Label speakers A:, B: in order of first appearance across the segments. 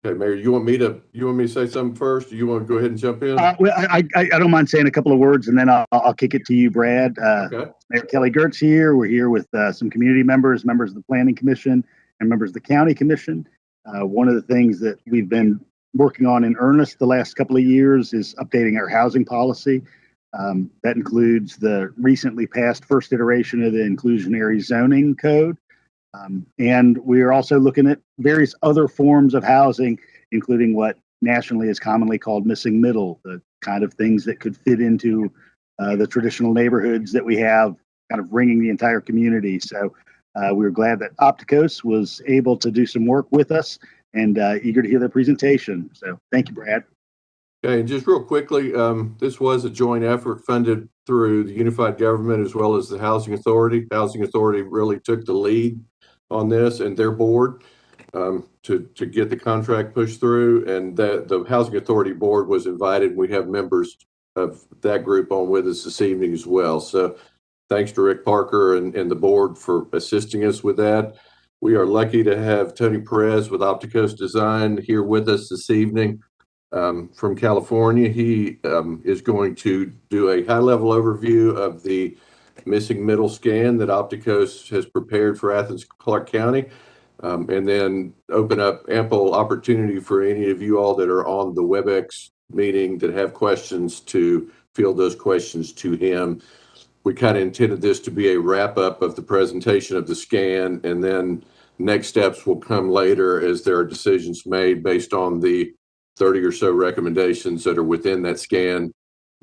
A: Okay, Mayor, you want me to say something first? Or you want to go ahead and jump in?
B: Well, I don't mind saying a couple of words, and then I'll kick it to you, Brad.
A: Okay.
B: Mayor Kelly Gertz here. We're here with some community members of the Planning Commission, and members of the County Commission. One of the things that we've been working on in earnest the last couple of years is updating our housing policy. That includes the recently passed first iteration of the inclusionary zoning code. And we are also looking at various other forms of housing, including what nationally is commonly called missing middle, the kind of things that could fit into the traditional neighborhoods that we have, kind of ringing the entire community. So we were glad that Opticos was able to do some work with us, and eager to hear their presentation. So thank you, Brad.
A: Okay, and just real quickly, this was a joint effort funded through the unified government as well as the Housing Authority. Housing Authority really took the lead on this and their board to get the contract pushed through, and that the Housing Authority board was invited. We have members of that group on with us this evening as well. So thanks to Rick Parker and the board for assisting us with that. We are lucky to have Tony Perez with Opticos Design here with us this evening from California. He is going to do a high-level overview of the missing middle scan that Opticos has prepared for Athens-Clarke County, and then open up ample opportunity for any of you all that are on the WebEx meeting that have questions to field those questions to him. We kind of intended this to be a wrap-up of the presentation of the scan, and then next steps will come later as there are decisions made based on the 30 or so recommendations that are within that scan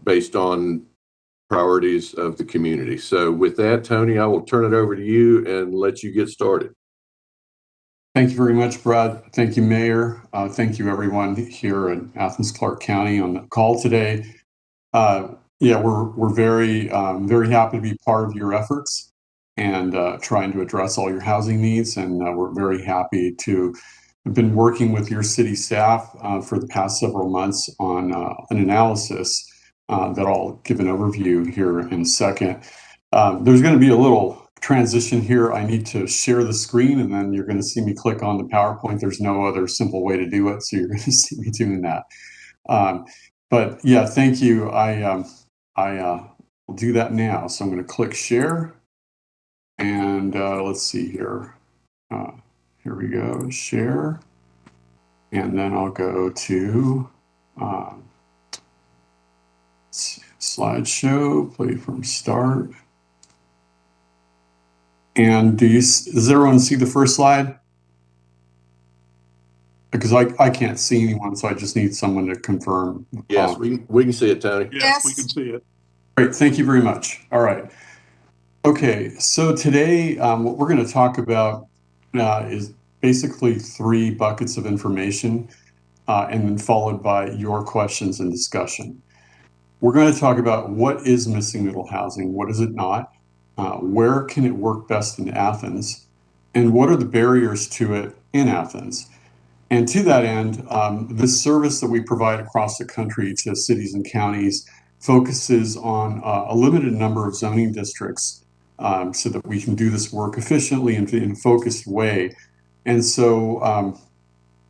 A: based on priorities of the community. So with that, Tony, I will turn it over to you and let you get started.
C: Thank you very much, Brad. Thank you, Mayor. Thank you, everyone here in Athens-Clarke County on the call today. Yeah, we're very happy to be part of your efforts and trying to address all your housing needs. And we're very happy to have been working with your city staff for the past several months on an analysis that I'll give an overview here in a second. There's going to be a little transition here. I need to share the screen, and then you're going to see me click on the PowerPoint. There's no other simple way to do it, so you're going to see me doing that. But yeah, thank you. I will do that now. So I'm going to click share, and let's see here. Here we go, share, and then I'll go to slideshow, play from start. And does everyone see the first slide? Because I can't see anyone, so I just need someone to confirm.
A: Yes, we can see it, Tony.
D: Yes, we can see it.
C: Great, thank you very much. All right. Okay, so today what we're going to talk about is basically 3 buckets of information, and then followed by your questions and discussion. We're going to talk about what is missing middle housing, what is it not, where can it work best in Athens, and what are the barriers to it in Athens. And to that end, this service that we provide across the country to cities and counties focuses on a limited number of zoning districts so that we can do this work efficiently and in a focused way. And so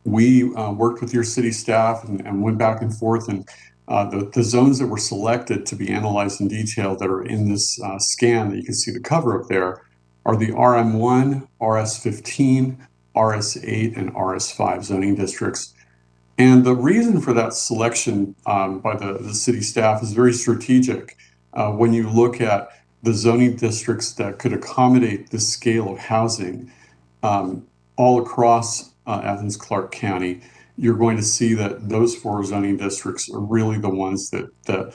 C: we worked with your city staff and went back and forth, and the zones that were selected to be analyzed in detail that are in this scan that you can see the cover up there are the RM1, RS15, RS8, and RS5 zoning districts. And the reason for that selection by the city staff is very strategic. When you look at the zoning districts that could accommodate this scale of housing all across Athens-Clarke County, you're going to see that those 4 zoning districts are really the ones that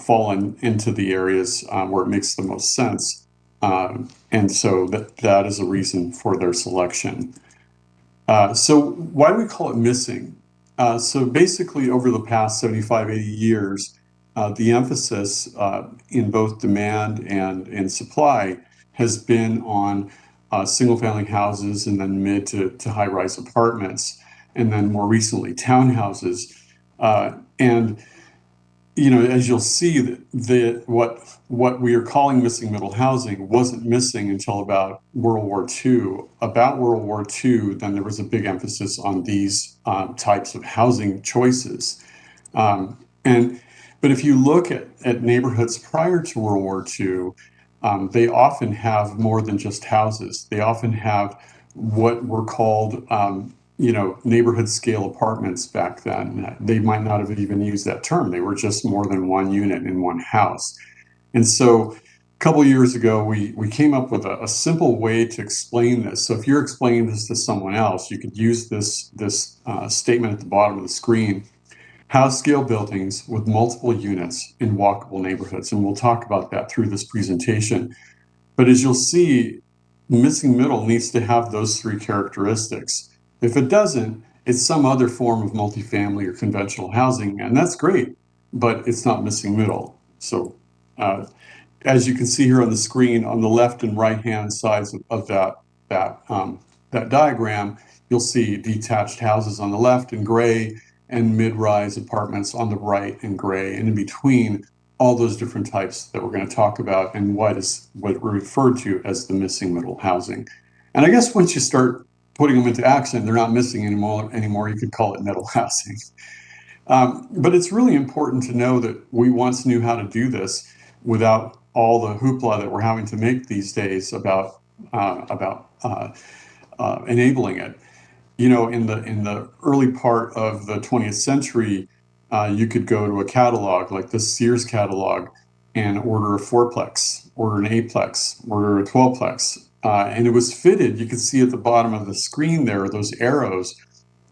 C: fall into the areas where it makes the most sense. And so that is a reason for their selection. So why do we call it missing? So basically over the past 75, 80 years, the emphasis in both demand and supply has been on single-family houses, and then mid to high-rise apartments, and then more recently townhouses. And as you'll see, what we are calling missing middle housing wasn't missing until about World War II. About World War II, then there was a big emphasis on these types of housing choices. But if you look at neighborhoods prior to World War II, they often have more than just houses. They often have what were called neighborhood scale apartments back then. They might not have even used that term. They were just more than one unit in one house. And so a couple of years ago, we came up with a simple way to explain this. So if you're explaining this to someone else, you could use this statement at the bottom of the screen: house scale buildings with multiple units in walkable neighborhoods. And we'll talk about that through this presentation. But as you'll see, missing middle needs to have those three characteristics. If it doesn't, it's some other form of multifamily or conventional housing, and that's great, but it's not missing middle. So as you can see here on the screen, on the left and right-hand sides of that diagram, you'll see detached houses on the left in gray and mid-rise apartments on the right in gray, and in between, all those different types that we're going to talk about and what we refer to as the missing middle housing. And I guess once you start putting them into action, they're not missing anymore. You could call it middle housing. But it's really important to know that we once knew how to do this without all the hoopla that we're having to make these days about enabling it. In the early part of the 20th century, you could go to a catalog like the Sears catalog and order a 4-plex, order an 8-plex, order a 12-plex. And it was fitted. You can see at the bottom of the screen there, those arrows.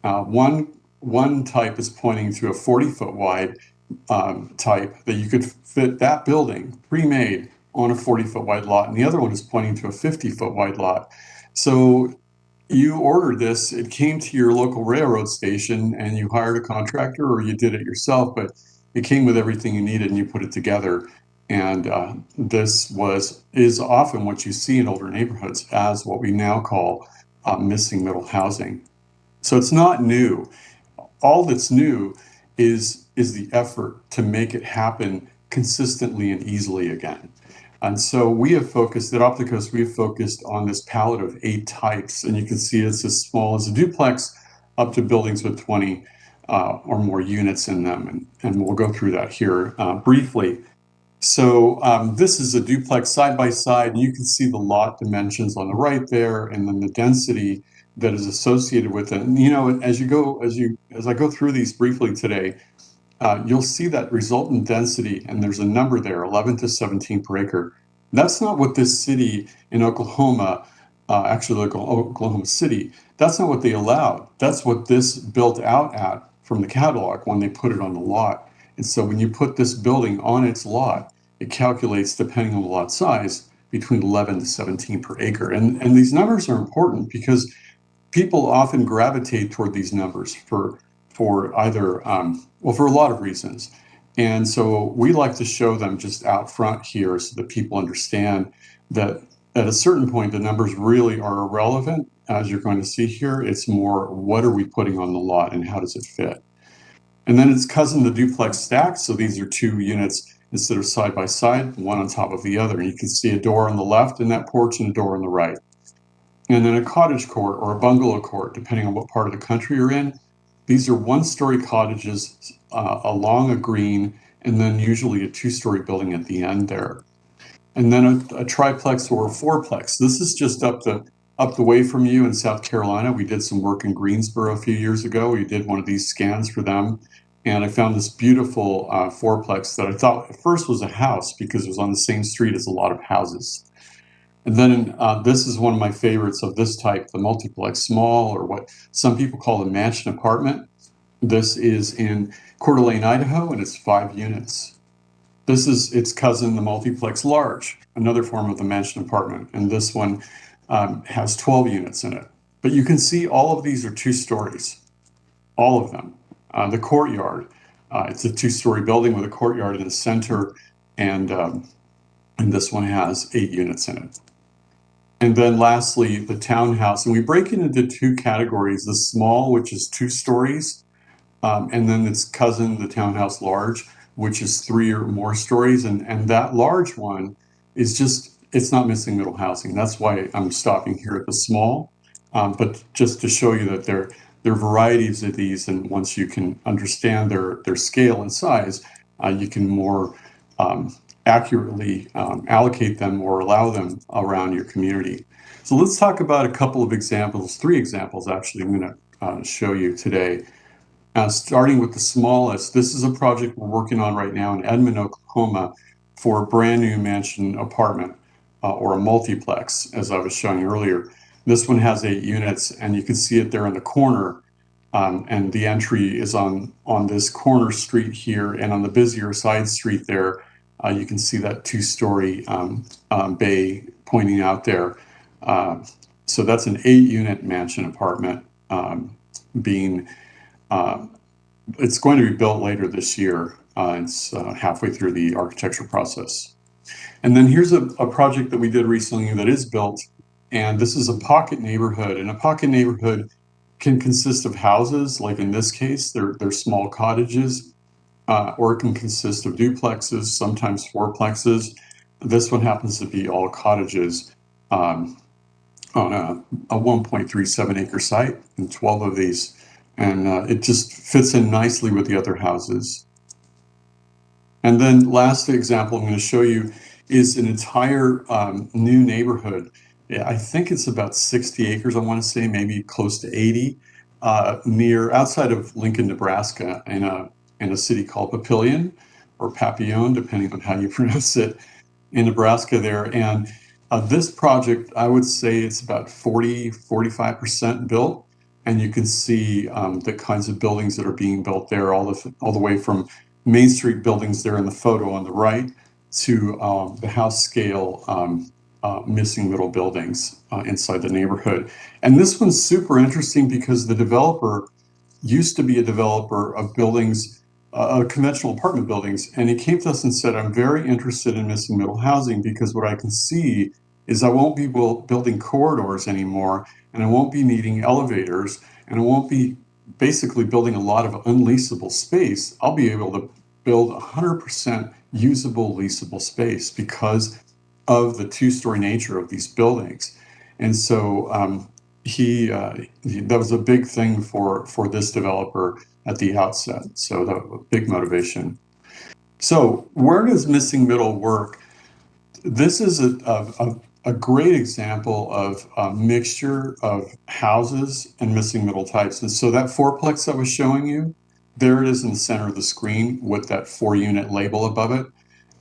C: One type is pointing to a 40-foot wide type that you could fit that building pre-made on a 40-foot wide lot. And the other one is pointing to a 50-foot wide lot. So you ordered this, it came to your local railroad station, and you hired a contractor or you did it yourself, but it came with everything you needed and you put it together. And this is often what you see in older neighborhoods as what we now call missing middle housing. So it's not new. All that's new is the effort to make it happen consistently and easily again. And so we have focused at Opticos, we have focused on this palette of 8 types, and you can see it's as small as a duplex up to buildings with 20 or more units in them. And we'll go through that here briefly. So this is a duplex side by side, and you can see the lot dimensions on the right there, and then the density that is associated with it. And as I go through these briefly today, you'll see that resultant density, and there's a number there, 11 to 17 per acre. That's not what this city in Oklahoma, Oklahoma City, that's not what they allowed. That's what this built out at from the catalog when they put it on the lot. And so when you put this building on its lot, it calculates, depending on the lot size, between 11 to 17 per acre. And these numbers are important because people often gravitate toward these numbers for either, for a lot of reasons. And so we like to show them just out front here so that people understand that at a certain point, the numbers really are irrelevant. As you're going to see here, it's more, what are we putting on the lot and how does it fit? And then it's cousin the duplex stack. So these are 2 units instead of side by side, one on top of the other. And you can see a door on the left in that porch and a door on the right. And then a cottage court or a bungalow court, depending on what part of the country you're in. These are 1-story cottages along a green, and then usually a 2-story building at the end there. And then a triplex or a 4-plex. This is just up the way from you in South Carolina. We did some work in Greensboro a few years ago. We did one of these scans for them, and I found this beautiful 4-plex that I thought at first was a house because it was on the same street as a lot of houses. And then this is one of my favorites of this type, the multiplex small, or what some people call a mansion apartment. This is in Coeur d'Alene, Idaho, and it's 5 units. This is its cousin, the multiplex large, another form of the mansion apartment. And this one has 12 units in it. But you can see all of these are 2 stories, all of them. The courtyard, it's a 2-story building with a courtyard in the center, and this one has 8 units in it. And then lastly, the townhouse. And we break it into 2 categories, the small, which is 2 stories, and then its cousin, the townhouse large. which is 3 or more stories. And that large one is it's not missing middle housing. That's why I'm stopping here at the small. But just to show you that there are varieties of these, and once you can understand their scale and size, you can more accurately allocate them or allow them around your community. So let's talk about a couple of examples, 3 examples actually I'm going to show you today. Starting with the smallest, this is a project we're working on right now in Edmond, Oklahoma for a brand new mansion apartment or a multiplex, as I was showing earlier. This one has 8 units, and you can see it there in the corner. And the entry is on this corner street here, and on the busier side street there, you can see that 2-story bay pointing out there. So that's an 8-unit mansion apartment being. It's going to be built later this year. It's halfway through the architecture process. And then here's a project that we did recently that is built, and this is a pocket neighborhood. And a pocket neighborhood can consist of houses, like in this case, they're small cottages, or it can consist of duplexes, sometimes fourplexes. This one happens to be all cottages on a 1.37 acre site, and 12 of these. And it just fits in nicely with the other houses. And then last example I'm going to show you is an entire new neighborhood. I think it's about 60 acres, I want to say, maybe close to 80, outside of Lincoln, Nebraska, in a city called Papillion, or Papillon, depending on how you pronounce it, in Nebraska there. And this project, I would say it's about 45% built. And you can see the kinds of buildings that are being built there, all the way from Main Street buildings there in the photo on the right to the house scale missing middle buildings inside the neighborhood. And this one's super interesting because the developer used to be a developer of buildings, conventional apartment buildings, and he came to us and said, I'm very interested in missing middle housing because what I can see is I won't be building corridors anymore, and I won't be needing elevators, and I won't be basically building a lot of unleasable space. I'll be able to build 100% usable, leasable space because of the 2-story nature of these buildings. And so that was a big thing for this developer at the outset. So that was a big motivation. So where does missing middle work? This is a great example of a mixture of houses and missing middle types. And so that fourplex I was showing you, there it is in the center of the screen with that 4-unit label above it.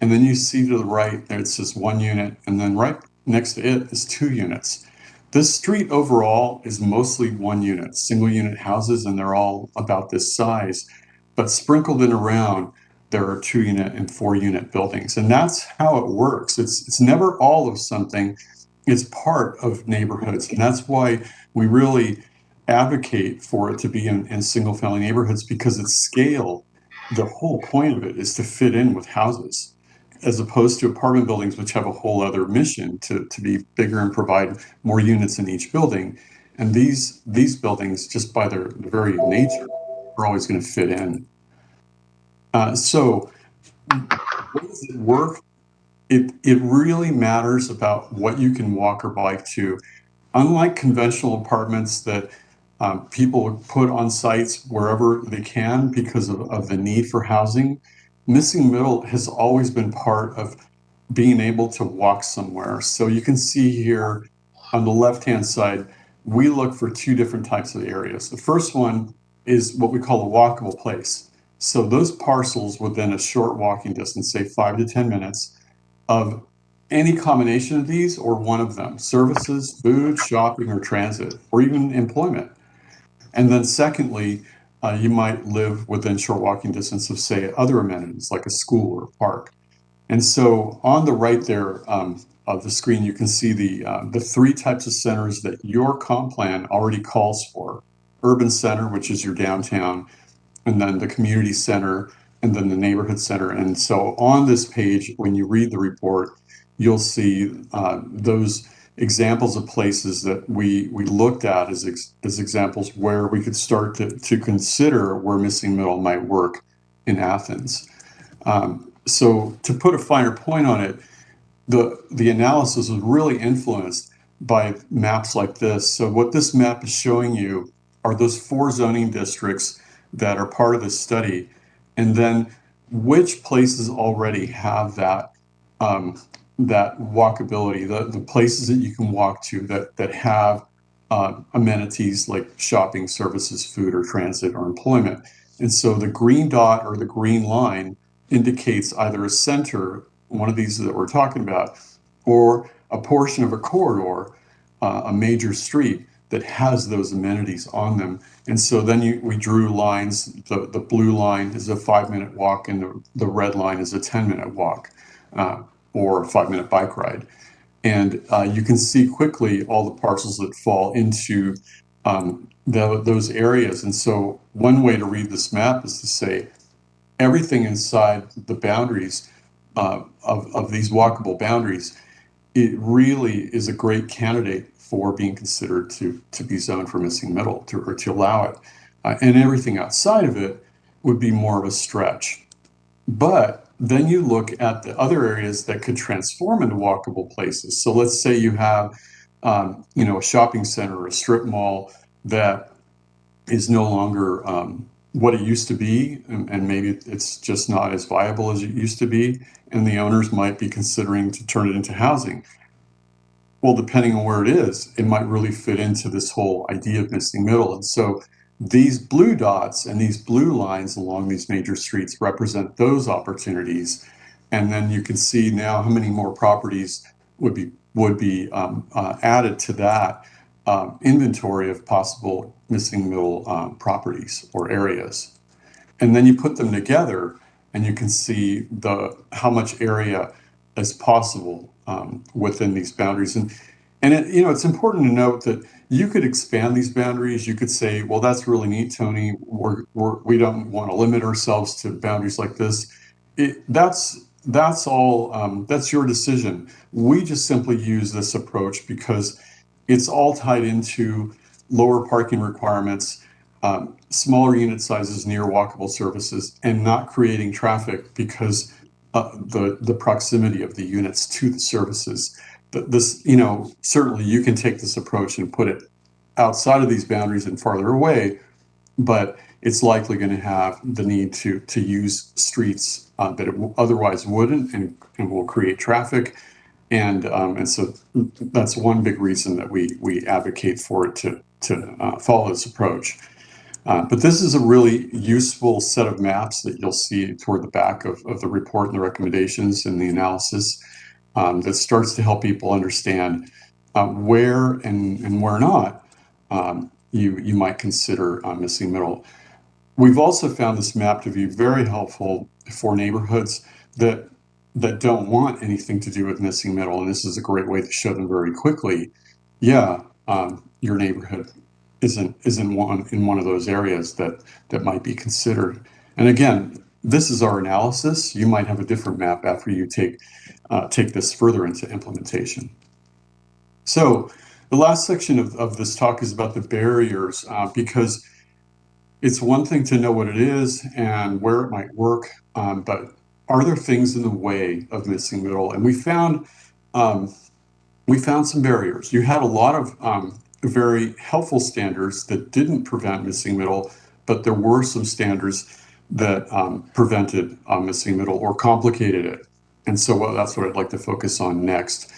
C: And then you see to the right, there it says 1 unit, and then right next to it is 2 units. This street overall is mostly 1 unit, single unit houses, and they're all about this size. But sprinkled in around, there are 2-unit and 4-unit buildings. And that's how it works. It's never all of something. It's part of neighborhoods. And that's why we really advocate for it to be in single family neighborhoods, because its scale, the whole point of it is to fit in with houses, as opposed to apartment buildings, which have a whole other mission to be bigger and provide more units in each building. And these buildings, just by their very nature, are always going to fit in. So what does it work? It really matters about what you can walk or bike to. Unlike conventional apartments that people put on sites wherever they can because of the need for housing, missing middle has always been part of being able to walk somewhere. So you can see here on the left-hand side, we look for 2 different types of areas. The first one is what we call a walkable place. So those parcels within a short walking distance, say 5 to 10 minutes, of any combination of these or one of them: services, food, shopping, or transit, or even employment. And then secondly, you might live within short walking distance of, say, other amenities like a school or a park. And so on the right there of the screen, you can see the 3 types of centers that your comp plan already calls for: urban center, which is your downtown, and then the community center, and then the neighborhood center. And so on this page, when you read the report, you'll see those examples of places that we looked at as examples where we could start to consider where missing middle might work in Athens. So to put a finer point on it, the analysis was really influenced by maps like this. So what this map is showing you are those 4 zoning districts that are part of this study, and then which places already have that that walkability, the places that you can walk to that have amenities like shopping, services, food, or transit, or employment. And so the green dot or the green line indicates either a center, one of these that we're talking about, or a portion of a corridor, a major street that has those amenities on them. And so then we drew lines. The blue line is a 5-minute walk, and the red line is a 10-minute walk, or a 5-minute bike ride. And you can see quickly all the parcels that fall into those areas. And so one way to read this map is to say everything inside the boundaries of these walkable boundaries, it really is a great candidate for being considered to be zoned for missing middle, or to allow it. And everything outside of it would be more of a stretch. But then you look at the other areas that could transform into walkable places. So let's say you have, a shopping center or a strip mall that is no longer what it used to be, and maybe it's just not as viable as it used to be, and the owners might be considering to turn it into housing. Well, depending on where it is, it might really fit into this whole idea of missing middle. And so these blue dots and these blue lines along these major streets represent those opportunities. And then you can see now how many more properties would be added to that inventory of possible missing middle properties or areas. And then you put them together, and you can see how much area is possible within these boundaries. And it's important to note that you could expand these boundaries. You could say, well, that's really neat, Tony. We don't want to limit ourselves to boundaries like this. That's all. That's your decision. We just simply use this approach because it's all tied into lower parking requirements, smaller unit sizes near walkable services, and not creating traffic because the proximity of the units to the services. Certainly you can take this approach and put it outside of these boundaries and farther away, but it's likely going to have the need to use streets that it otherwise wouldn't, and will create traffic. And so that's one big reason that we advocate for it to follow this approach. But this is a really useful set of maps that you'll see toward the back of the report and the recommendations and the analysis that starts to help people understand where and where not you might consider missing middle. We've also found this map to be very helpful for neighborhoods that don't want anything to do with missing middle, and this is a great way to show them very quickly, your neighborhood isn't in one of those areas that might be considered. And again, this is our analysis. You might have a different map after you take this further into implementation. So the last section of this talk is about the barriers, because it's one thing to know what it is and where it might work, but are there things in the way of missing middle? And we found some barriers. You had a lot of very helpful standards that didn't prevent missing middle, but there were some standards that prevented missing middle or complicated it. And so that's what I'd like to focus on next.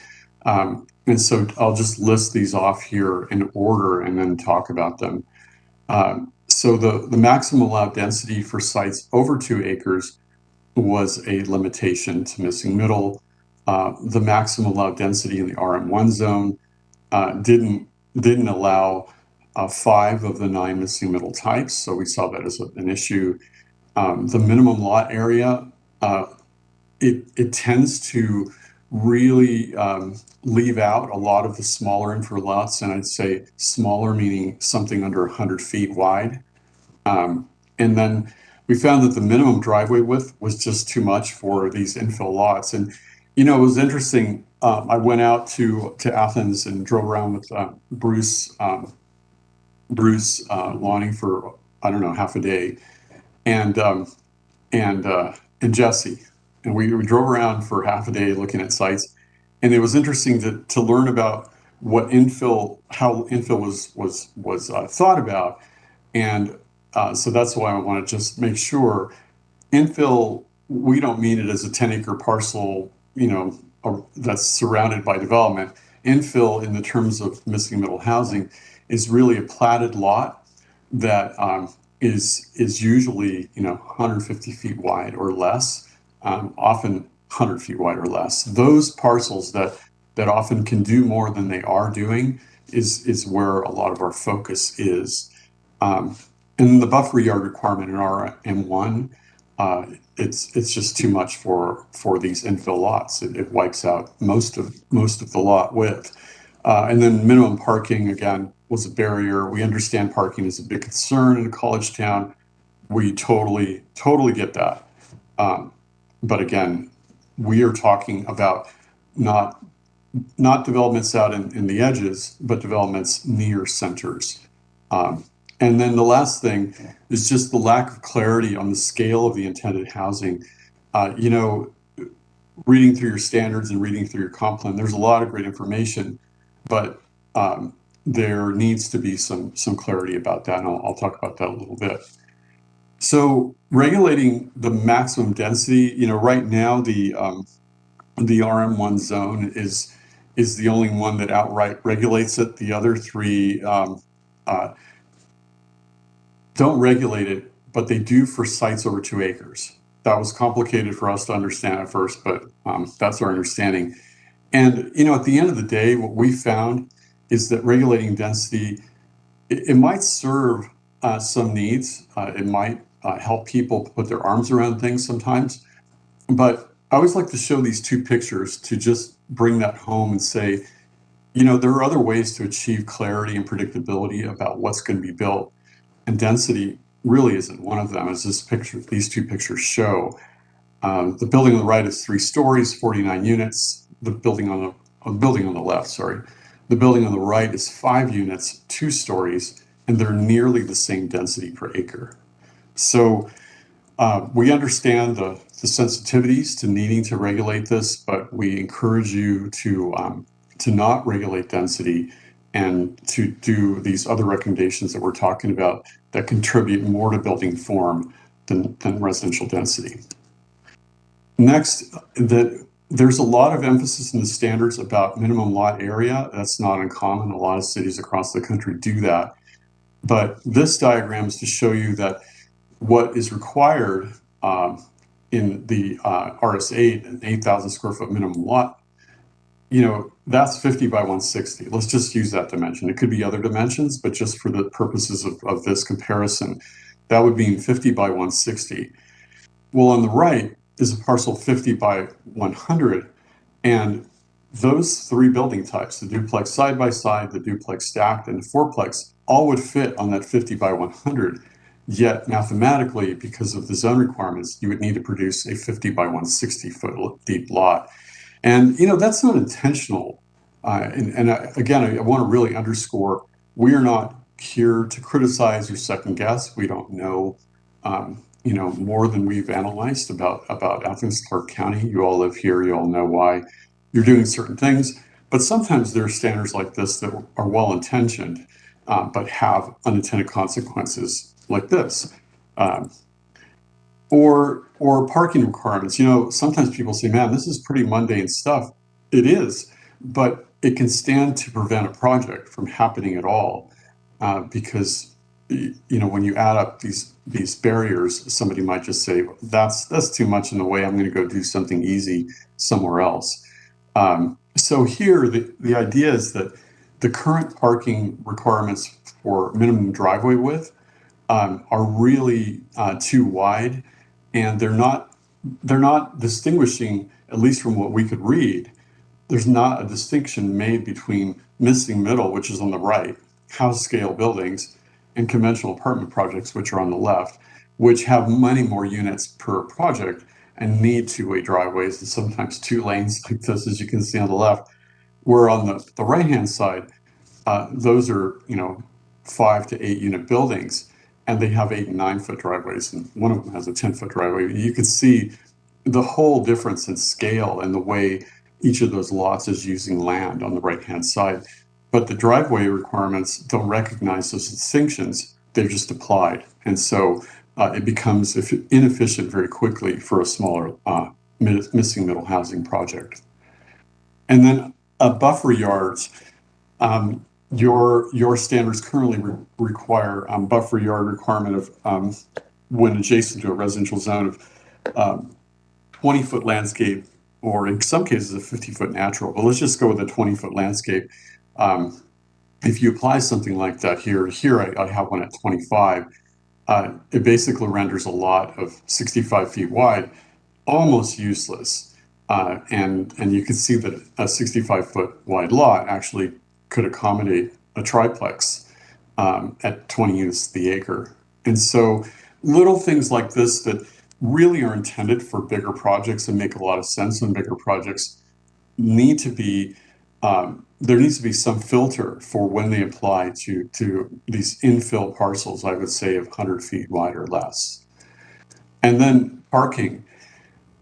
C: And so I'll just list these off here in order and then talk about them. So the maximum allowed density for sites over 2 acres was a limitation to missing middle. The maximum allowed density in the RM1 zone didn't allow 5 of the 9 missing middle types, so we saw that as an issue. The minimum lot area, it tends to really leave out a lot of the smaller infra lots, and I'd say smaller meaning something under 100 feet wide. And then we found that the minimum driveway width was just too much for these infill lots. And it was interesting. I went out to Athens and drove around with Bruce Lawning for, I don't know, half a day. And and Jesse, and we drove around for half a day looking at sites, and it was interesting to learn about what how infill was thought about, and so that's why I want to just make sure infill. We don't mean it as a 10-acre parcel, that's surrounded by development. Infill, in the terms of missing middle housing, is really a platted lot that is usually 150 feet wide or less, often 100 feet wide or less. Those parcels that often can do more than they are doing is where a lot of our focus is. And the buffer yard requirement in our M1, it's just too much for these infill lots. It wipes out most of the lot width. And then minimum parking, again, was a barrier. We understand parking is a big concern in a college town. We totally get that. But again, we are talking about not developments out in the edges, but developments near centers. And then the last thing is just the lack of clarity on the scale of the intended housing. Reading through your standards and reading through your comp plan, there's a lot of great information, but there needs to be some clarity about that, and I'll talk about that a little bit. So regulating the maximum density, right now the RM1 zone is the only one that outright regulates it. The other three don't regulate it, but they do for sites over 2 acres. That was complicated for us to understand at first, but that's our understanding. And at the end of the day, what we found is that regulating density, it might serve some needs. It might help people put their arms around things sometimes. But I always like to show these two pictures to just bring that home and say, there are other ways to achieve clarity and predictability about what's going to be built. And density really isn't one of them, as these two pictures show. The building on the right is 3 stories, 49 units. The building on the left, sorry. The building on the right is 5 units, 2 stories, and they're nearly the same density per acre. So we understand the sensitivities to needing to regulate this, but we encourage you to not regulate density and to do these other recommendations that we're talking about that contribute more to building form than residential density. Next, there's a lot of emphasis in the standards about minimum lot area. That's not uncommon. A lot of cities across the country do that. But this diagram is to show you that what is required in the RS8, an 8,000 square foot minimum lot, that's 50 by 160. Let's just use that dimension. It could be other dimensions, but just for the purposes of this comparison, that would be 50 by 160. Well, on the right is a parcel 50 by 100, and those 3 building types, the duplex side by side, the duplex stacked, and the fourplex, all would fit on that 50 by 100. Yet mathematically, because of the zone requirements, you would need to produce a 50 by 160 foot deep lot. And, that's not intentional. Again, I want to really underscore, we are not here to criticize or second guess. We don't know, more than we've analyzed about Athens-Clarke County. You all live here. You all know why you're doing certain things. But sometimes there are standards like this that are well-intentioned, but have unintended consequences like this. Or parking requirements. Sometimes people say, man, this is pretty mundane stuff. It is, but it can stand to prevent a project from happening at all, because when you add up these barriers, somebody might just say, that's too much in the way. I'm going to go do something easy somewhere else. So here, the idea is that the current parking requirements for minimum driveway width are really too wide, and they're not distinguishing, at least from what we could read. There's not a distinction made between missing middle, which is on the right, house scale buildings, and conventional apartment projects, which are on the left, which have many more units per project and need 2-way driveways and sometimes 2 lanes like this, as you can see on the left. Where on the right-hand side, those are 5 to 8 unit buildings, and they have 8 and 9 foot driveways, and one of them has a 10-foot driveway. You can see the whole difference in scale and the way each of those lots is using land on the right-hand side. But the driveway requirements don't recognize those distinctions. They're just applied. And so it becomes inefficient very quickly for a smaller missing middle housing project. And then buffer yards. Your standards currently require buffer yard requirement of when adjacent to a residential zone of 20-foot landscape, or in some cases a 50-foot natural. But let's just go with a 20-foot landscape. If you apply something like that here I have one at 25. It basically renders a lot of 65 feet wide almost useless. And you can see that a 65-foot wide lot actually could accommodate a triplex at 20 units to the acre. And so little things like this that really are intended for bigger projects and make a lot of sense in bigger projects need to be, there needs to be some filter for when they apply to these infill parcels, I would say, of 100 feet wide or less. And then parking,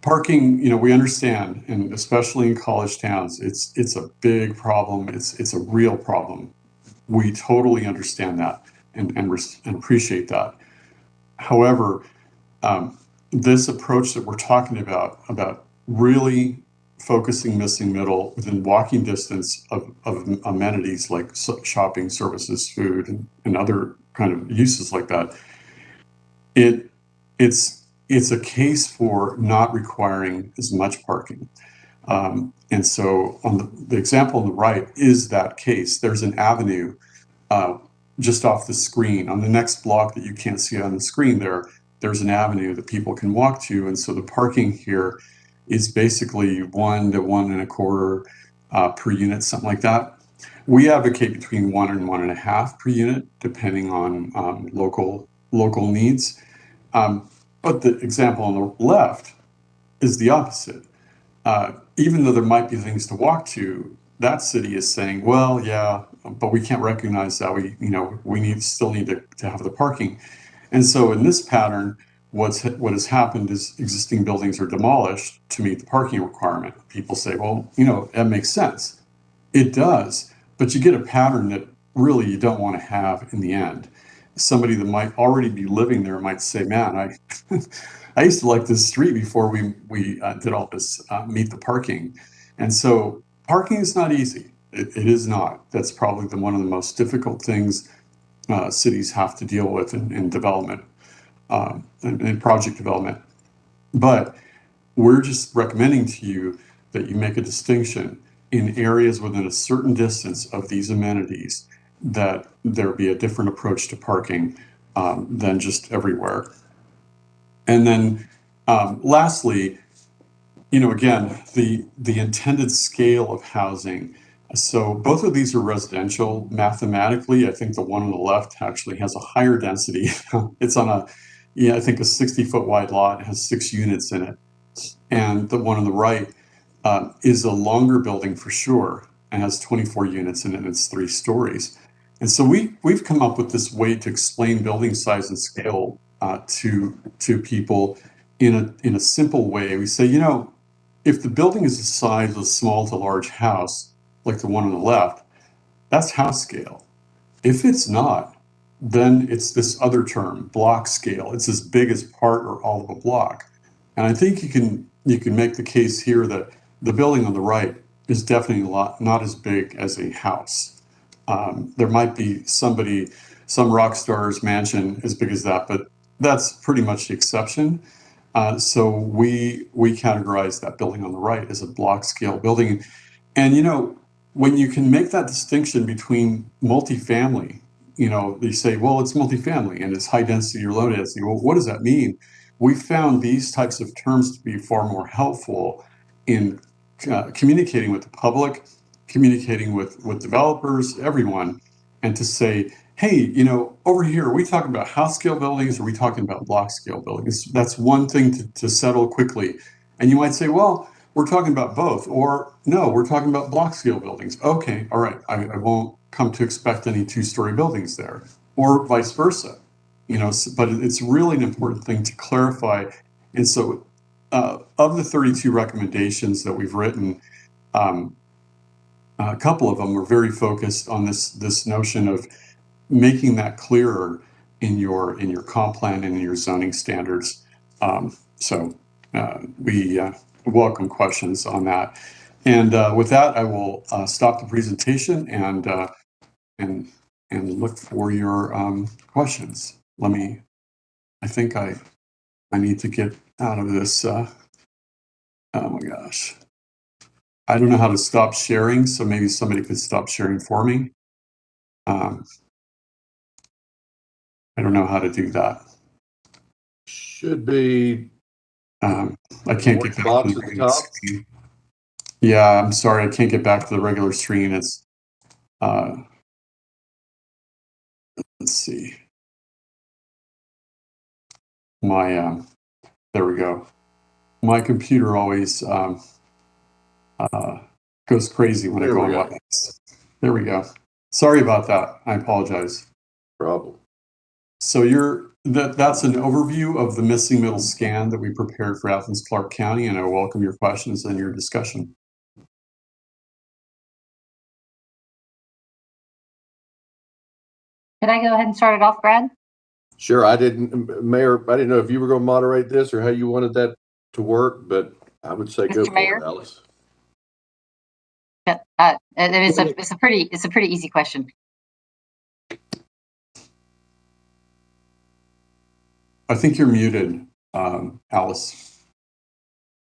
C: we understand, and especially in college towns, it's a big problem. It's a real problem. We totally understand that and appreciate that. However, this approach that we're talking about really focusing missing middle within walking distance of amenities like shopping, services, food, and other kind of uses like that, it's a case for not requiring as much parking. And so on the example on the right is that case. There's an avenue just off the screen. On the next block that you can't see on the screen there's an avenue that people can walk to. And so the parking here is basically 1 to 1.25 per unit, something like that. We advocate between 1 and 1.5 per unit, depending on local needs. But the example on the left is the opposite. Even though there might be things to walk to, that city is saying, well, yeah, but we can't recognize that. We still need to have the parking. And so in this pattern, what has happened is existing buildings are demolished to meet the parking requirement. People say, well, that makes sense. It does, but you get a pattern that really you don't want to have in the end. Somebody that might already be living there might say, man, I used to like this street before we did all this meet the parking. And so parking is not easy. It is not. That's probably one of the most difficult things cities have to deal with in development, in project development. But we're just recommending to you that you make a distinction in areas within a certain distance of these amenities, that there be a different approach to parking than just everywhere. And then lastly, again, the intended scale of housing. So both of these are residential. Mathematically, I think the one on the left actually has a higher density. It's on I think a 60-foot wide lot. It has 6 units in it. And the one on the right is a longer building for sure, and has 24 units in it, and it's 3 stories. And so we've come up with this way to explain building size and scale to people in a simple way. We say, if the building is the size of a small to large house, like the one on the left, that's house scale. If it's not, then it's this other term, block scale. It's as big as part or all of a block. And I think you can make the case here that the building on the right is definitely not as big as a house. There might be some rock star's mansion as big as that, but that's pretty much the exception. So we categorize that building on the right as a block scale building. And when you can make that distinction between multifamily, they say, well, it's multifamily and it's high density or low density. Well, what does that mean? We found these types of terms to be far more helpful in communicating with the public, communicating with developers, everyone, and to say, hey, over here, are we talking about house scale buildings or are we talking about block scale buildings? That's one thing to settle quickly. And you might say, well, we're talking about both, or no, we're talking about block scale buildings. Okay, all right, I won't come to expect any 2-story buildings there, or vice versa. But it's really an important thing to clarify. And so of the 32 recommendations that we've written, a couple of them are very focused on this notion of making that clearer in your comp plan and in your zoning standards. So we welcome questions on that. And with that, I will stop the presentation and look for your questions. I think I need to get out of this. Oh my gosh. I don't know how to stop sharing, so maybe somebody could stop sharing for me. I don't know how to do that.
A: Should be.
C: I can't get back
A: box
C: to the
A: at the
C: regular
A: top.
C: screen. Yeah, I'm sorry, I can't get back to the regular screen. It's let's see. My there we go. My computer always goes crazy when I go on WebEx. There we go. Sorry about that. I apologize.
A: Problem.
C: So that's an overview of the missing middle scan that we prepared for Athens-Clarke County, and I welcome your questions and your discussion.
D: Can I go ahead and start it off, Brad?
A: Sure. Mayor, I didn't know if you were going to moderate this or how you wanted that to work, but I would say go for it, Alice.
D: It's a pretty easy question.
C: I think you're muted, Alice.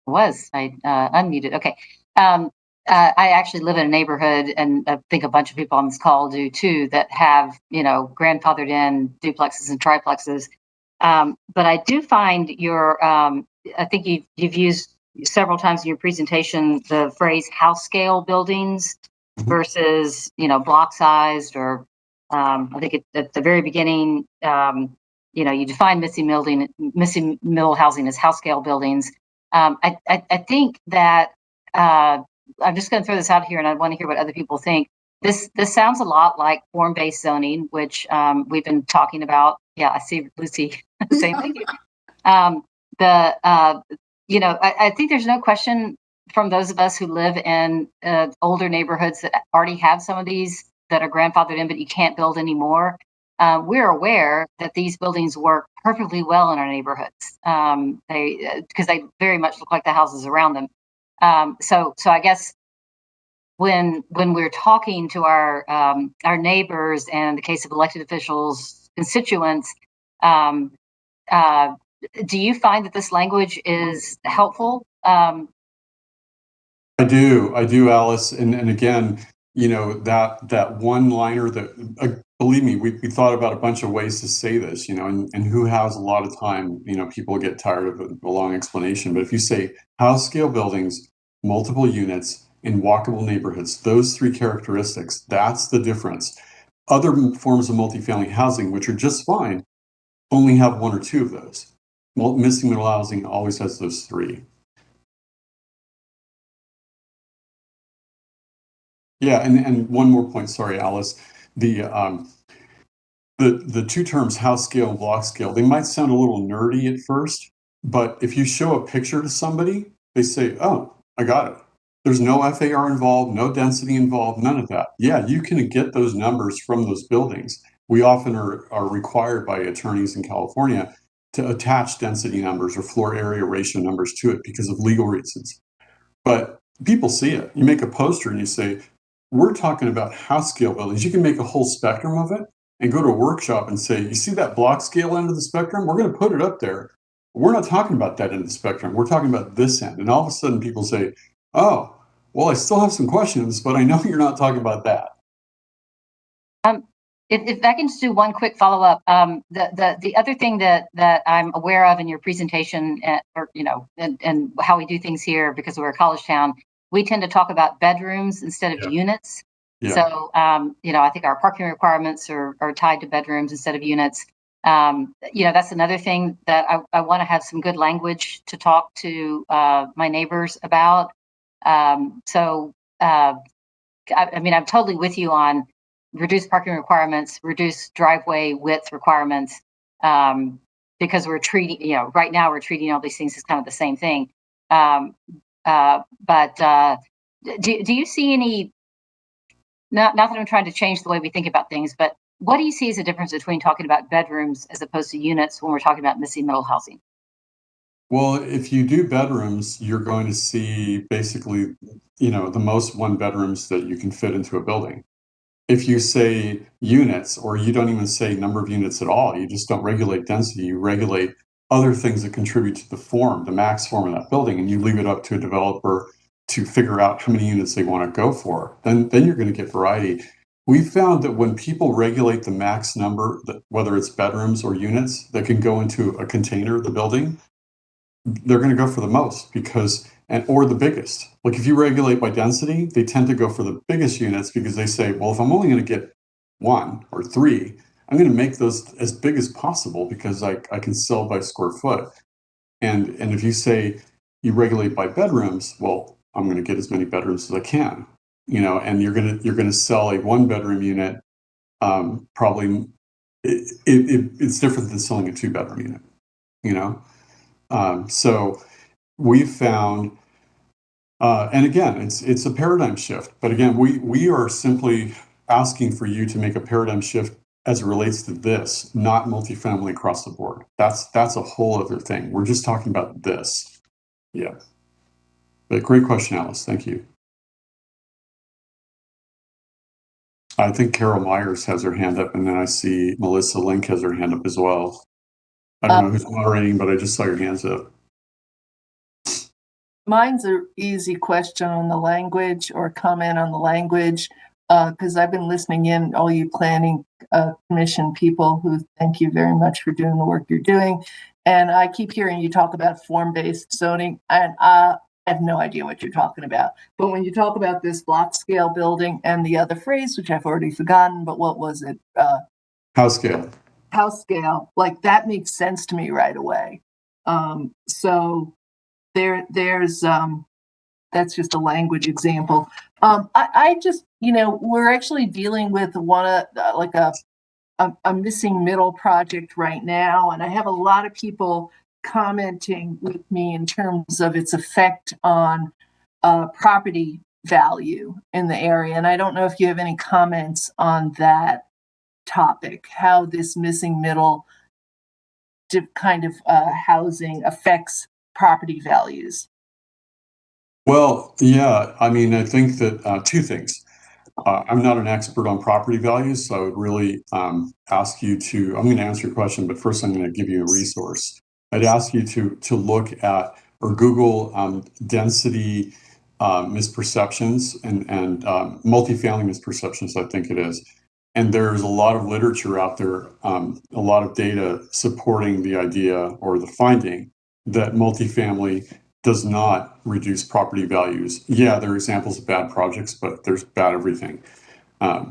D: I unmuted. Okay. I actually live in a neighborhood, and I think a bunch of people on this call do too, that have, grandfathered in duplexes and triplexes. But I do find I think you've used several times in your presentation the phrase house scale buildings versus, block sized, or I think at the very beginning, you define missing middle housing as house scale buildings. I think that I'm just going to throw this out here, and I want to hear what other people think. This sounds a lot like form-based zoning, which we've been talking about. Yeah, I see Lucy saying thank you. I think there's no question from those of us who live in older neighborhoods that already have some of these that are grandfathered in, but you can't build anymore. We're aware that these buildings work perfectly well in our neighborhoods because they very much look like the houses around them. So I guess when we're talking to our neighbors, and in the case of elected officials, constituents, do you find that this language is helpful?
C: I do, Alice, and again, that one liner that believe me, we thought about a bunch of ways to say this, and who has a lot of time, people get tired of a long explanation. But if you say house scale buildings, multiple units in walkable neighborhoods, those three characteristics, that's the difference. Other forms of multifamily housing, which are just fine, only have one or two of those. Missing middle housing always has those three. Yeah, and one more point, sorry, Alice. The two terms, house scale and block scale, they might sound a little nerdy at first, but if you show a picture to somebody, they say, oh, I got it. There's no FAR involved, no density involved, none of that. Yeah, you can get those numbers from those buildings. We often are required by attorneys in California to attach density numbers or floor area ratio numbers to it because of legal reasons. But people see it. You make a poster and you say, we're talking about house scale buildings. You can make a whole spectrum of it and go to a workshop and say, you see that block scale end of the spectrum? We're going to put it up there. We're not talking about that end of the spectrum. We're talking about this end. And all of a sudden people say, oh, well, I still have some questions, but I know you're not talking about that.
D: If I can just do one quick follow-up, the other thing that I'm aware of in your presentation, and how we do things here, because we're a college town, we tend to talk about bedrooms instead of units. Yeah. So, I think our parking requirements are tied to bedrooms instead of units. That's another thing that I want to have some good language to talk to my neighbors about. I'm totally with you on reduce parking requirements, reduce driveway width requirements. because we're treating, right now we're treating all these things as kind of the same thing. But do you see any, not that I'm trying to change the way we think about things, but what do you see as a difference between talking about bedrooms as opposed to units when we're talking about missing middle housing?
C: Well, if you do bedrooms, you're going to see basically, the most one bedrooms that you can fit into a building. If you say units, or you don't even say number of units at all, you just don't regulate density, you regulate other things that contribute to the max form of that building, and you leave it up to a developer to figure out how many units they want to go for, then you're going to get variety. We found that when people regulate the max number, whether it's bedrooms or units that can go into a container of the building, they're going to go for the most or the biggest. Like if you regulate by density, they tend to go for the biggest units because they say, well, if I'm only going to get 1 or 3, I'm going to make those as big as possible because I can sell by square foot. And if you say you regulate by bedrooms, well, I'm going to get as many bedrooms as I can, and you're going to sell a 1-bedroom unit. Probably it's different than selling a 2-bedroom unit, so we've found, and again, it's a paradigm shift. But again, we are simply asking for you to make a paradigm shift as it relates to this, not multifamily across the board. That's a whole other thing. We're just talking about this. Yeah. But great question, Alice. Thank you. I think Carol Myers has her hand up, and then I see Melissa Link has her hand up as well. I don't know who's moderating, but I just saw your hands up.
E: Mine's an easy question on the language, or comment on the language, because I've been listening in, all you planning commission people, who thank you very much for doing the work you're doing. And I keep hearing you talk about form-based zoning, and I have no idea what you're talking about. But when you talk about this block scale building and the other phrase, which I've already forgotten, but what was it?
C: House scale.
E: House scale, like that makes sense to me right away. So there's that's just a language example. I just, we're actually dealing with a missing middle project right now, and I have a lot of people commenting with me in terms of its effect on property value in the area. And I don't know if you have any comments on that topic, how this missing middle kind of housing affects property values.
C: Well, yeah, I mean, I think that 2 things. I'm not an expert on property values, so I would really ask you to, I'm going to answer your question, but first I'm going to give you a resource. I'd ask you to look at or Google density misperceptions and multifamily misperceptions, I think it is. And there's a lot of literature out there, a lot of data supporting the idea or the finding that multifamily does not reduce property values. Yeah, there are examples of bad projects, but there's bad everything.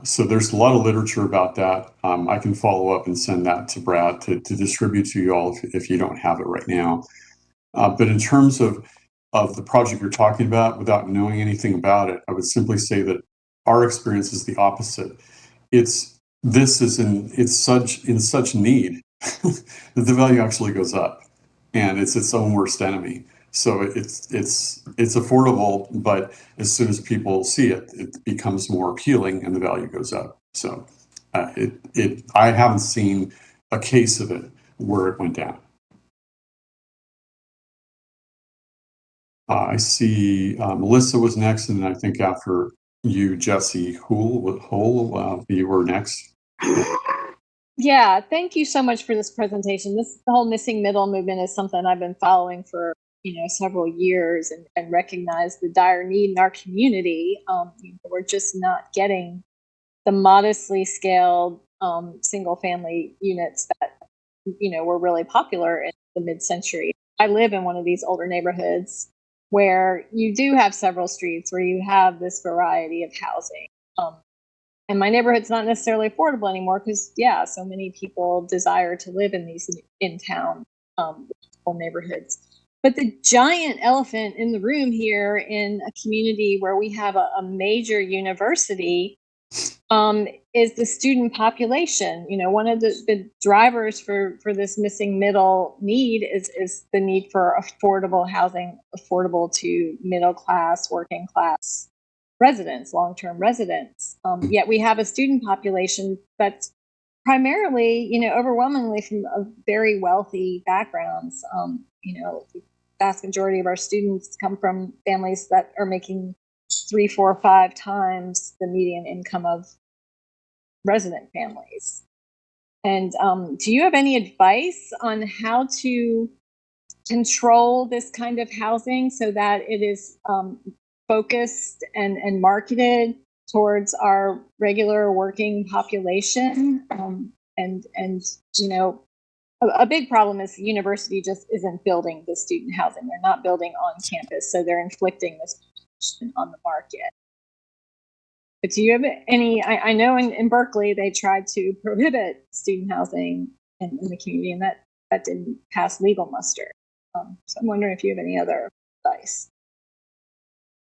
C: So there's a lot of literature about that. I can follow up and send that to Brad to distribute to you all if you don't have it right now. But in terms of the project you're talking about, without knowing anything about it, I would simply say that our experience is the opposite. It's in such need that the value actually goes up, and it's its own worst enemy. So it's affordable, but as soon as people see it, it becomes more appealing and the value goes up. So I haven't seen a case of it where it went down. I see Melissa was next, and I think after you, Jesse Hull, you were next.
F: Yeah, thank you so much for this presentation. The whole missing middle movement is something I've been following for several years, and recognize the dire need in our community. We're just not getting the modestly scaled single family units that were really popular in the mid-century. I live in one of these older neighborhoods where you do have several streets where you have this variety of housing. And my neighborhood's not necessarily affordable anymore because, so many people desire to live in these in-town neighborhoods. But the giant elephant in the room here, in a community where we have a major university, is the student population. You know, one of the drivers for this missing middle need is the need for affordable housing, affordable to middle class, working class residents, long-term residents. Yet we have a student population that's primarily, you know, overwhelmingly from very wealthy backgrounds. You know, the vast majority of our students come from families that are making 3, 4, 5 times the median income of resident families. And do you have any advice on how to control this kind of housing so that it is focused and marketed towards our regular working population? And you know, a big problem is the university just isn't building the student housing. They're not building on campus, so they're inflicting this on the market. But do you have any? I know in Berkeley they tried to prohibit student housing in the community, and that didn't pass legal muster. So I'm wondering if you have any other advice.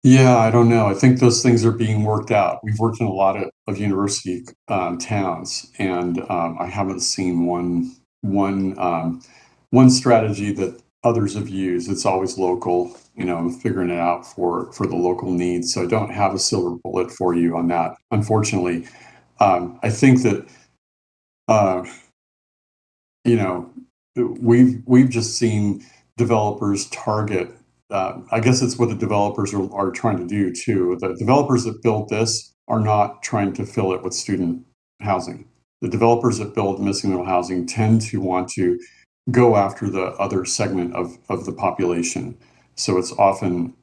C: Yeah, I don't know. I think those things are being worked out. We've worked in a lot of university towns, and I haven't seen one strategy that others have used. It's always local, you know, figuring it out for the local needs. So I don't have a silver bullet for you on that, unfortunately. I think that you know, we've just seen developers target. I guess it's what the developers are trying to do too. The developers that built this are not trying to fill it with student housing. The developers that build missing middle housing tend to want to go after the other segment of the population. So it's often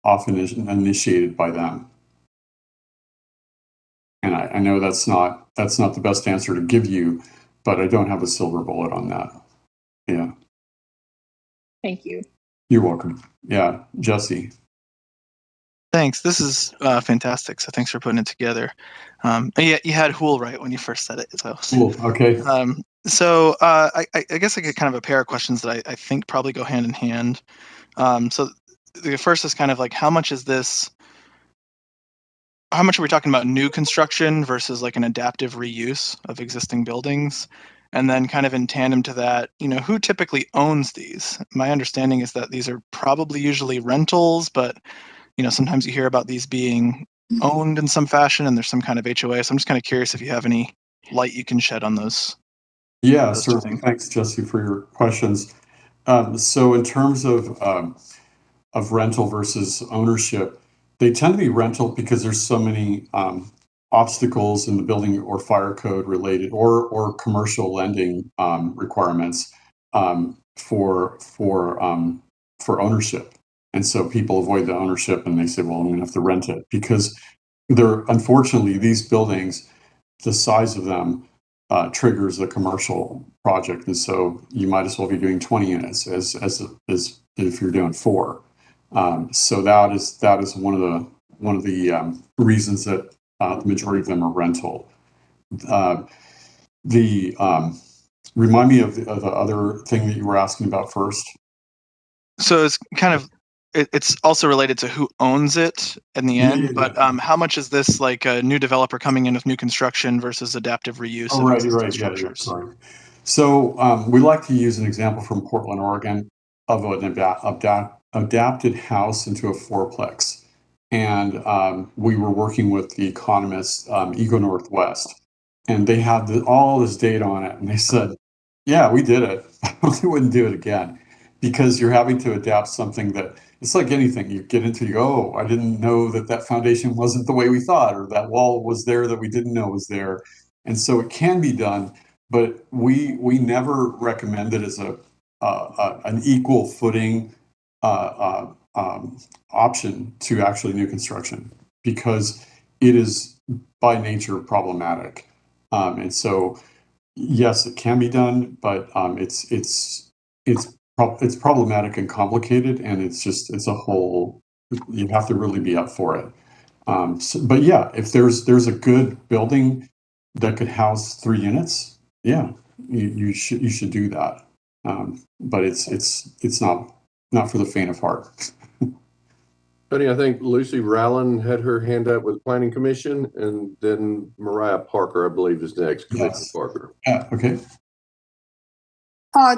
C: initiated by them. And I know that's not the best answer to give you, but I don't have a silver bullet on that. Yeah.
F: Thank you.
C: You're welcome. Yeah, Jesse.
G: Thanks. This is fantastic. So thanks for putting it together. Yeah, you had Hool right when you first said it. So
C: Cool. Okay.
G: So I guess I get kind of a pair of questions that I think probably go hand in hand. So the first is kind of like, how much are we talking about new construction versus like an adaptive reuse of existing buildings? And then kind of in tandem to that, you know, who typically owns these? My understanding is that these are probably usually rentals, but, you know, sometimes you hear about these being owned in some fashion and there's some kind of HOA. So I'm just kind of curious if you have any light you can shed on those.
C: Yeah, certainly. Thanks, Jesse, for your questions. So in terms of rental versus ownership, they tend to be rental because there's so many obstacles in the building or fire code related or commercial lending requirements for ownership. And so people avoid the ownership and they say, well, I'm going to have to rent it because unfortunately, these buildings, the size of them triggers a commercial project. And so you might as well be doing 20 units as if you're doing 4. So that is one of the reasons that the majority of them are rental. Remind me of the other thing that you were asking about first.
G: So it's kind of it's also related to who owns it in the end. But how much is this like a new developer coming in with new construction versus adaptive reuse of existing structures?
C: Yeah, sorry. So we like to use an example from Portland, Oregon, of an adapted house into a fourplex. And we were working with the economist, Ego Northwest, and they had all this data on it. And they said, yeah, we did it. We wouldn't do it again because you're having to adapt something that it's like anything you get into, you go, oh, I didn't know that foundation wasn't the way we thought, or that wall was there that we didn't know was there. And so it can be done, but we never recommend it as an equal footing option to actually new construction because it is by nature problematic. And so, yes, it can be done, but it's problematic and complicated, and it's a whole. You have to really be up for it. But yeah, if there's a good building that could house 3 units, yeah, you should do that. But it's not for the faint of heart.
A: Tony, I think Lucy Rowland had her hand up with Planning Commission, and then Mariah Parker, I believe, is next. Commissioner
C: Yes.
A: Parker.
C: Okay.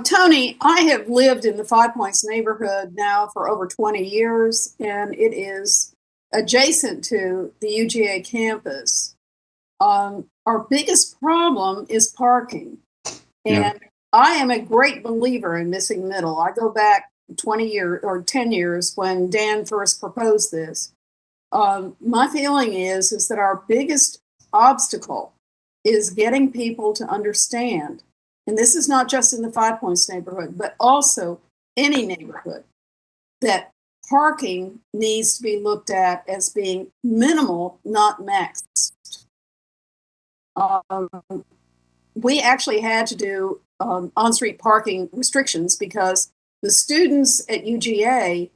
H: Tony, I have lived in the Five Points neighborhood now for over 20 years, and it is adjacent to the UGA campus. Our biggest problem is parking.
C: Yeah.
H: And I am a great believer in missing middle. I go back 20 years or 10 years when Dan first proposed this. My feeling is that our biggest obstacle is getting people to understand, and this is not just in the Five Points neighborhood, but also any neighborhood, that parking needs to be looked at as being minimal, not maxed. We actually had to do on-street parking restrictions because the students at UGA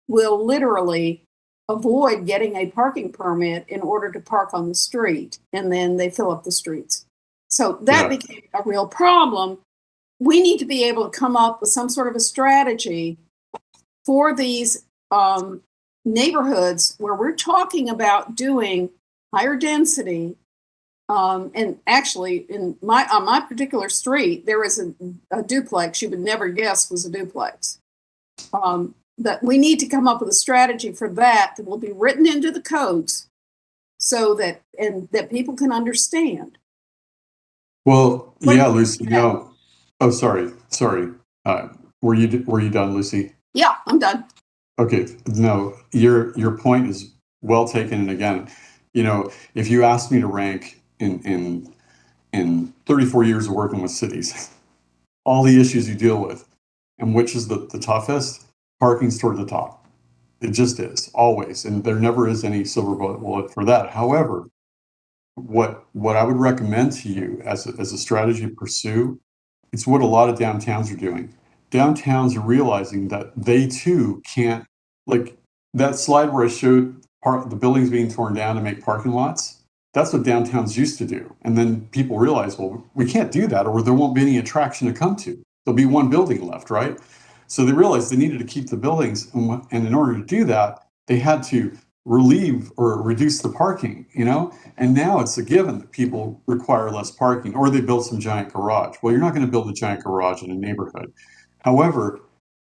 H: will literally avoid getting a parking permit in order to park on the street, and then they fill up the streets. So that became a real problem. We need to be able to come up with some sort of a strategy for these neighborhoods where we're talking about doing higher density. And actually, on my particular street, there is a duplex you would never guess was a duplex. But we need to come up with a strategy for that will be written into the codes, so that people can understand.
C: Well, yeah, Lucy. No. Oh, sorry. Were you done, Lucy?
H: Yeah, I'm done.
C: Okay. No, your point is well taken. And again, if you asked me to rank in 34 years of working with cities, all the issues you deal with, and which is the toughest, parking's toward the top. It just is, always. And there never is any silver bullet for that. However, what I would recommend to you as a strategy to pursue, it's what a lot of downtowns are doing. Downtowns are realizing that they too can't, like that slide where I showed the buildings being torn down to make parking lots. That's what downtowns used to do. And then people realize, well, we can't do that, or there won't be any attraction to come to. There'll be one building left, right? So they realized they needed to keep the buildings. And in order to do that, they had to relieve or reduce the parking, And now it's a given that people require less parking, or they build some giant garage. Well, you're not going to build a giant garage in a neighborhood. However,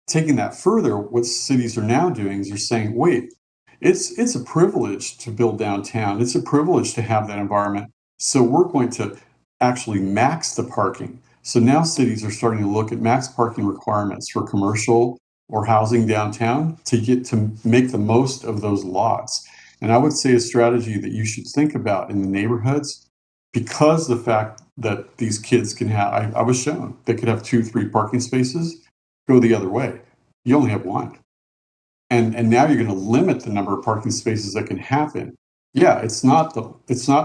C: taking that further, what cities are now doing is they're saying, wait, it's a privilege to build downtown. It's a privilege to have that environment. So we're going to actually max the parking. So now cities are starting to look at max parking requirements for commercial or housing downtown to make the most of those lots. And I would say a strategy that you should think about in the neighborhoods, because the fact that these kids can have, I was shown, they could have 2-3 parking spaces, go the other way. You only have one. And now you're going to limit the number of parking spaces that can happen. Yeah, it's not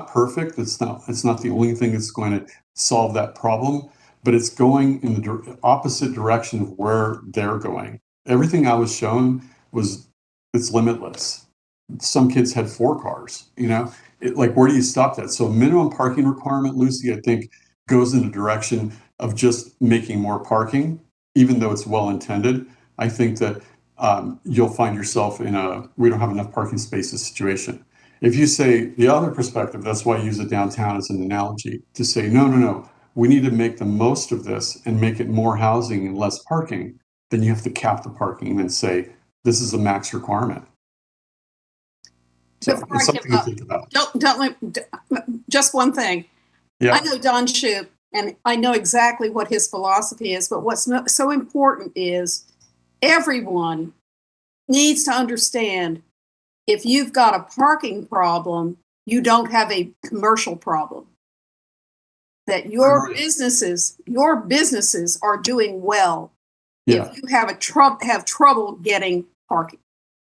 C: perfect. It's not the only thing that's going to solve that problem, but it's going in the opposite direction of where they're going. Everything I was shown it's limitless. Some kids had 4 cars, where do you stop that? So a minimum parking requirement, Lucy, I think goes in the direction of just making more parking, even though it's well intended. I think that you'll find yourself in we don't have enough parking spaces situation. If you say the other perspective, that's why I use it downtown as an analogy, to say, no, we need to make the most of this and make it more housing and less parking, then you have to cap the parking and say, this is a max requirement. So it's something to think about.
H: Just one thing. Yeah. I know Don Shoup, and I know exactly what his philosophy is, but what's so important is everyone needs to understand, if you've got a parking problem, you don't have a commercial problem. That your businesses are doing well. Yeah. If you have trouble getting parking.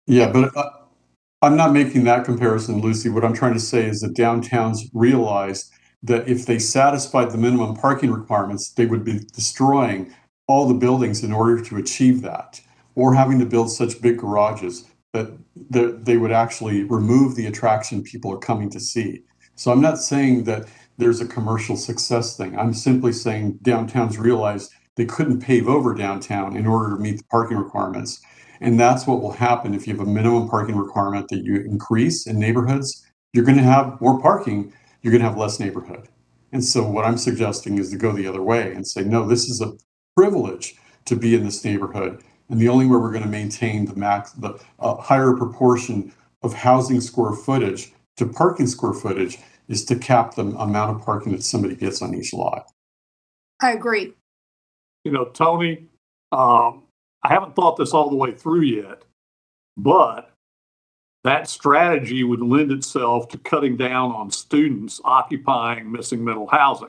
C: Yeah, but I'm not making that comparison, Lucy. What I'm trying to say is that downtowns realized that if they satisfied the minimum parking requirements, they would be destroying all the buildings in order to achieve that, or having to build such big garages that they would actually remove the attraction people are coming to see. So I'm not saying that there's a commercial success thing. I'm simply saying downtowns realized they couldn't pave over downtown in order to meet the parking requirements. And that's what will happen if you have a minimum parking requirement that you increase in neighborhoods. You're going to have more parking, you're going to have less neighborhood. And so what I'm suggesting is to go the other way and say, no, this is a privilege to be in this neighborhood. And the only way we're going to maintain the higher proportion of housing square footage to parking square footage is to cap the amount of parking that somebody gets on each lot.
H: I agree.
I: You know, Tony, I haven't thought this all the way through yet, but that strategy would lend itself to cutting down on students occupying missing middle housing.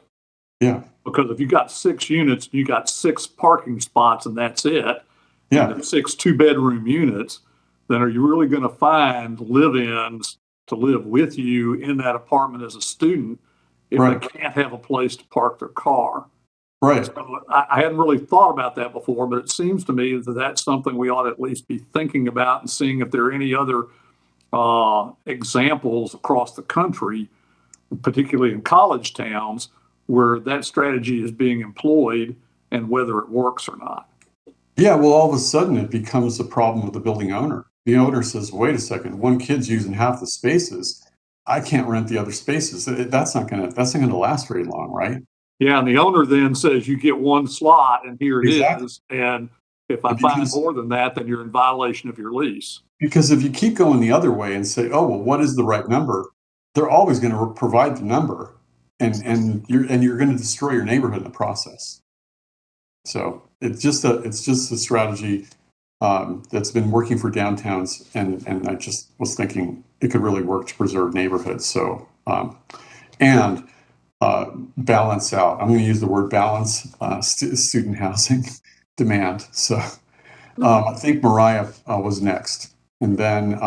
C: Yeah.
I: Because if you got 6 units, you got 6 parking spots and that's it.
C: Yeah.
I: And 6 2-bedroom units, then are you really going to find live-ins to live with you in that apartment as a student if
C: Right.
I: they can't have a place to park their car?
C: Right.
I: So I hadn't really thought about that before, but it seems to me that that's something we ought to at least be thinking about and seeing if there are any other examples across the country, particularly in college towns, where that strategy is being employed and whether it works or not.
C: Yeah, well, all of a sudden it becomes a problem with the building owner. The owner says, wait a second, one kid's using half the spaces. I can't rent the other spaces. That's not gonna last very long, right?
I: Yeah, and the owner then says you get 1 slot and here it
C: Exactly.
I: is. And if I find more than that, then you're in violation of your lease.
C: Because if you keep going the other way and say, oh, well, what is the right number? They're always going to provide the number, and you're going to destroy your neighborhood in the process. So it's just a strategy that's been working for downtowns, and I just was thinking it could really work to preserve neighborhoods. So and balance out. I'm going to use the word balance student housing demand. So I think Mariah was next, and then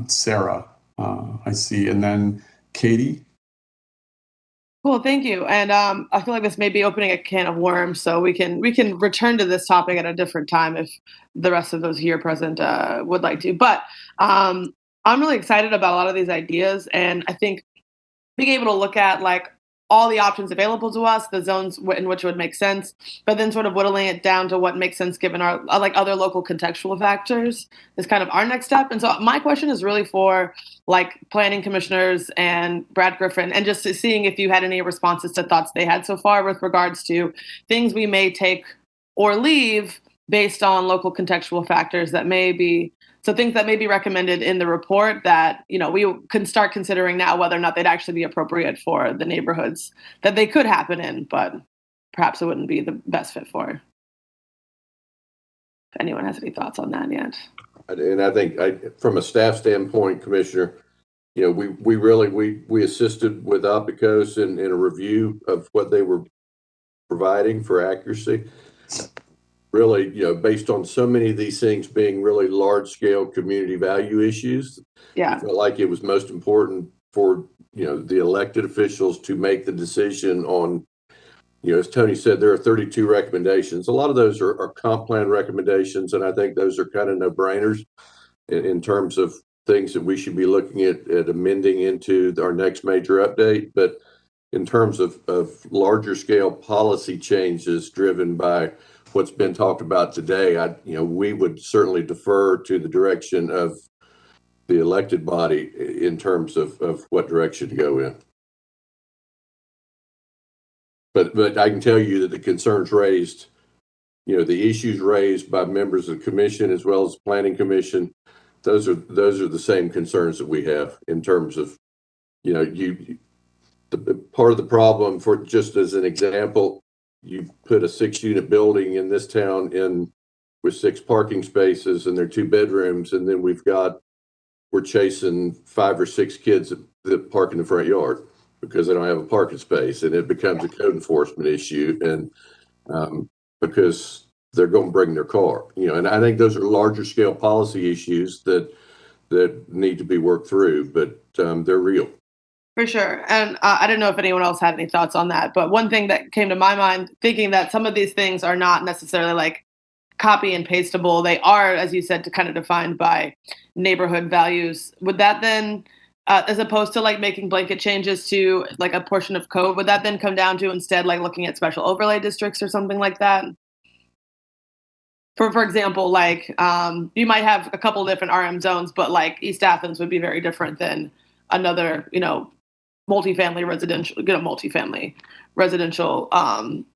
C: Sarah, I see, and then Katie.
J: Cool, thank you. And I feel like this may be opening a can of worms, so we can return to this topic at a different time if the rest of those here present would like to. But I'm really excited about a lot of these ideas, and I think being able to look at like all the options available to us, the zones in which would make sense, but then sort of whittling it down to what makes sense given our like other local contextual factors is kind of our next step. And so my question is really for like planning commissioners and Brad Griffin, and just seeing if you had any responses to thoughts they had so far with regards to things we may take or leave based on local contextual factors that may be, so things that may be recommended in the report that, you know, we can start considering now whether or not they'd actually be appropriate for the neighborhoods that they could happen in, but perhaps it wouldn't be the best fit for. If anyone has any thoughts on that yet.
A: And I think from a staff standpoint, Commissioner, you know, we assisted with Opticos in a review of what they were providing for accuracy. Really, you know, based on so many of these things being really large scale community value issues,
J: Yeah,
A: I felt like it was most important for, you know, the elected officials to make the decision on, you know, as Tony said, there are 32 recommendations. A lot of those are comp plan recommendations, and I think those are kind of no brainers in terms of things that we should be looking at amending into our next major update. But in terms of larger scale policy changes driven by what's been talked about today, we would certainly defer to the direction of the elected body in terms of what direction to go in. But I can tell you that the concerns raised, you know, the issues raised by members of the commission as well as the planning commission, those are the same concerns that we have in terms of, you know, the part of the problem, for just as an example, you put a 6-unit building in this town in with 6 parking spaces and they're 2 bedrooms, and then we're chasing 5 or 6 kids that park in the front yard because they don't have a parking space, and it becomes a code enforcement issue, and because they're going to bring their car, you know. And I think those are larger scale policy issues that need to be worked through, but they're real.
J: for sure. And I don't know if anyone else had any thoughts on that, but one thing that came to my mind, thinking that some of these things are not necessarily like copy and pasteable, they are, as you said, to kind of defined by neighborhood values. Would that then, as opposed to like making blanket changes to like a portion of code, would that then come down to instead like looking at special overlay districts or something like that? for example, like you might have a couple different RM zones, but like East Athens would be very different than another, multifamily residential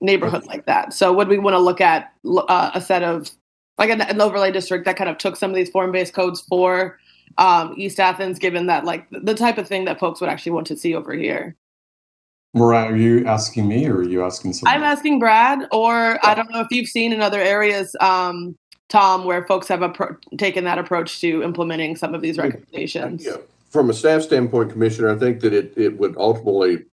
J: neighborhood like that. So would we want to look at a set of like an overlay district that kind of took some of these form-based codes for East Athens, given that like the type of thing that folks would actually want to see over here?
C: Mariah, are you asking me or are you asking someone
J: I'm
C: else?
J: asking Brad, or I don't know if you've seen in other areas, Tom, where folks have taken that approach to implementing some of these recommendations.
A: Yeah. From a staff standpoint, Commissioner, I think that it would ultimately,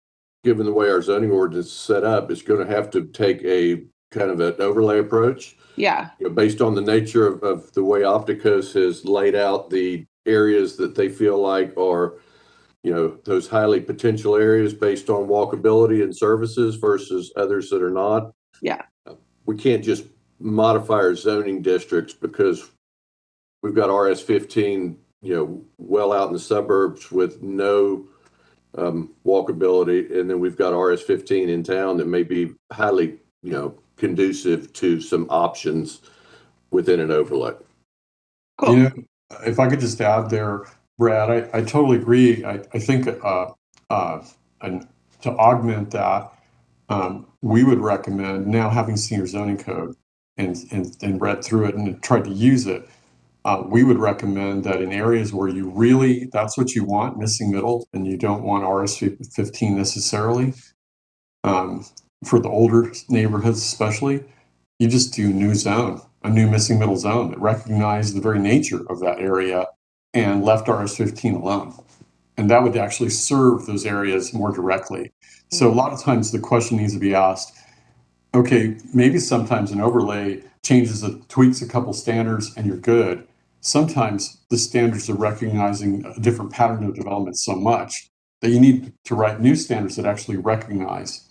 A: given the way our zoning ordinance is set up, is going to have to take a kind of an overlay approach.
J: Yeah.
A: Based on the nature of the way Opticos has laid out the areas that they feel like are, those highly potential areas based on walkability and services versus others that are not.
J: Yeah.
A: We can't just modify our zoning districts because we've got RS-15, well out in the suburbs with no walkability, and then we've got RS-15 in town that may be highly, conducive to some options within an overlay.
J: Cool.
C: If I could just add there, Brad, I totally agree. I think and to augment that, we would recommend, now having seen your zoning code and read through it and tried to use it, we would recommend that in areas where you really, that's what you want, missing middle, and you don't want RS-15 necessarily, for the older neighborhoods especially, you just do a new missing middle zone that recognizes the very nature of that area and left RS-15 alone. And that would actually serve those areas more directly. So a lot of times the question needs to be asked, okay, maybe sometimes an overlay tweaks a couple standards and you're good. Sometimes the standards are recognizing a different pattern of development so much that you need to write new standards that actually recognize,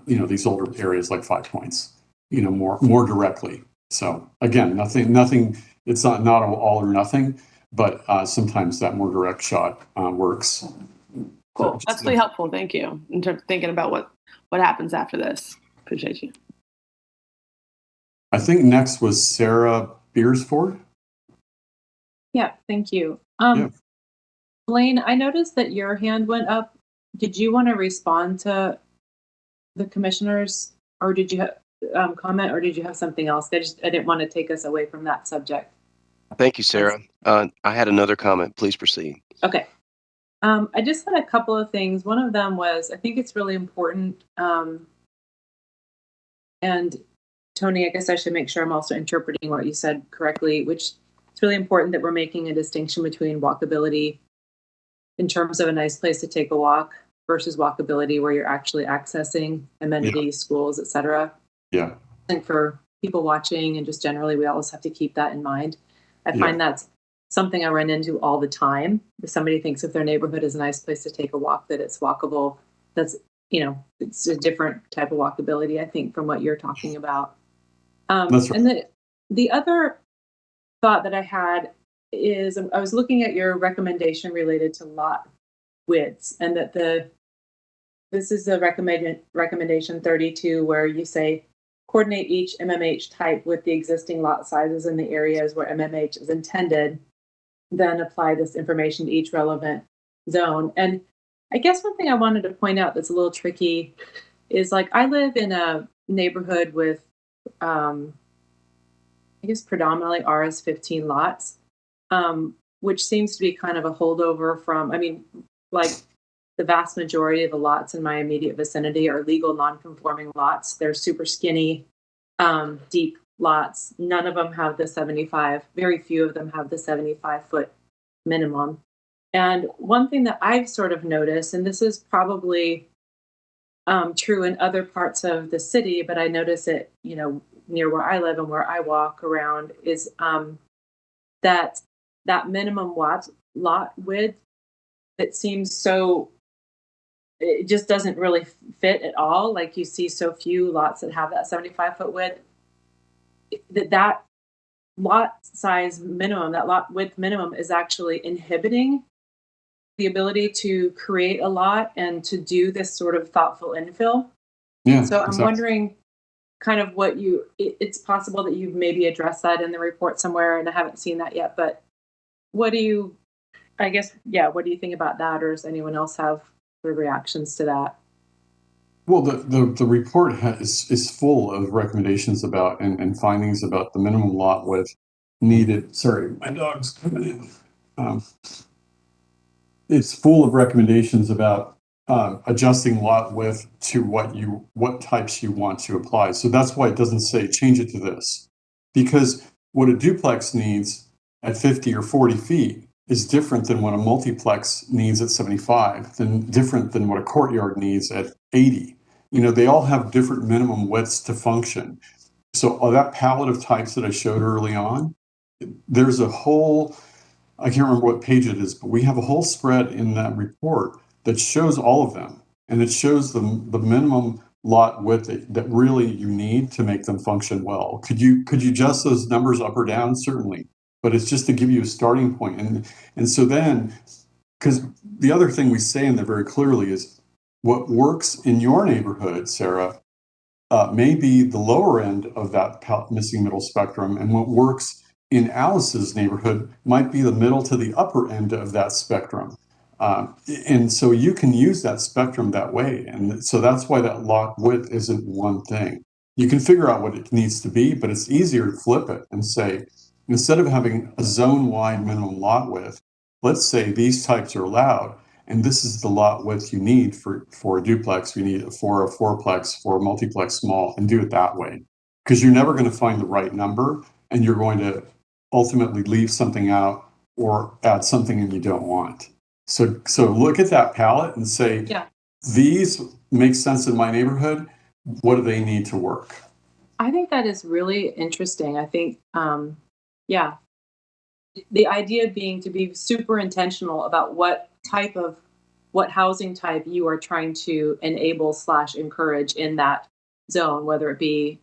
C: these older areas like 5 Points, more directly. So again, nothing. It's not all or nothing, but sometimes that more direct shot works.
J: Cool. That's really helpful. Thank you. In terms of thinking about what happens after this. Appreciate you.
C: I think next was Sarah Beersford.
K: Yeah, thank you.
C: Yeah.
K: Blaine, I noticed that your hand went up. Did you want to respond to the commissioners, or did you have comment, or did you have something else? I didn't want to take us away from that subject.
L: Thank you, Sarah. I had another comment. Please proceed.
K: Okay. I just had a couple of things. One of them was, I think it's really important, and Tony, I guess I should make sure I'm also interpreting what you said correctly, which it's really important that we're making a distinction between walkability in terms of a nice place to take a walk versus walkability where you're actually accessing amenities, schools, et cetera.
C: Yeah.
K: And for people watching and just generally, we always have to keep that in mind. I find that's something I run into all the time. If somebody thinks if their neighborhood is a nice place to take a walk, that it's walkable, that's, it's a different type of walkability, I think, from what you're talking about.
C: That's right.
K: And the other thought that I had is I was looking at your recommendation related to lot widths, and that this is the recommendation 32, where you say coordinate each MMH type with the existing lot sizes in the areas where MMH is intended, then apply this information to each relevant zone. And I guess one thing I wanted to point out that's a little tricky is, like, I live in a neighborhood with I guess predominantly RS-15 lots, which seems to be kind of a holdover from, like the vast majority of the lots in my immediate vicinity are legal non-conforming lots. They're super skinny, deep lots. None of them have the 75, very few of them have the 75-foot minimum. And one thing that I've sort of noticed, and this is probably true in other parts of the city, but I notice it, near where I live and where I walk around, is that minimum lot width, it seems so, it just doesn't really fit at all. Like, you see so few lots that have that 75-foot width, that lot size minimum, that lot width minimum is actually inhibiting the ability to create a lot and to do this sort of thoughtful infill.
C: Yeah.
K: So I'm
C: exactly.
K: wondering, kind of what it's possible that you've maybe addressed that in the report somewhere and I haven't seen that yet, but what do you, I guess, yeah, what do you think about that, or does anyone else have the reactions to that?
C: Well, the report is full of recommendations about and findings about the minimum lot width needed. Sorry, my dog's coming in. It's full of recommendations about adjusting lot width to what types you want to apply. So that's why it doesn't say change it to this, because what a duplex needs at 50 or 40 feet is different than what a multiplex needs at 75, different than what a courtyard needs at 80. You know, they all have different minimum widths to function. So that palette of types that I showed early on, there's a whole, I can't remember what page it is, but we have a whole spread in that report that shows all of them. And it shows the minimum lot width that really you need to make them function well. Could you adjust those numbers up or down? Certainly. But it's just to give you a starting point. And so then, because the other thing we say in there very clearly is what works in your neighborhood, Sarah, may be the lower end of that missing middle spectrum, and what works in Alice's neighborhood might be the middle to the upper end of that spectrum. And so you can use that spectrum that way. And so that's why that lot width isn't one thing. You can figure out what it needs to be, but it's easier to flip it and say, instead of having a zone-wide minimum lot width, let's say these types are allowed, and this is the lot width you need for a duplex, you need for a fourplex, for a multiplex small, and do it that way. Because you're never going to find the right number, and you're going to ultimately leave something out or add something in you don't want. So look at that palette and say,
K: Yeah.
C: These make sense in my neighborhood. What do they need to work?
K: I think that is really interesting. I think, yeah, the idea being to be super intentional about what housing type you are trying to enable / encourage in that zone, whether it be,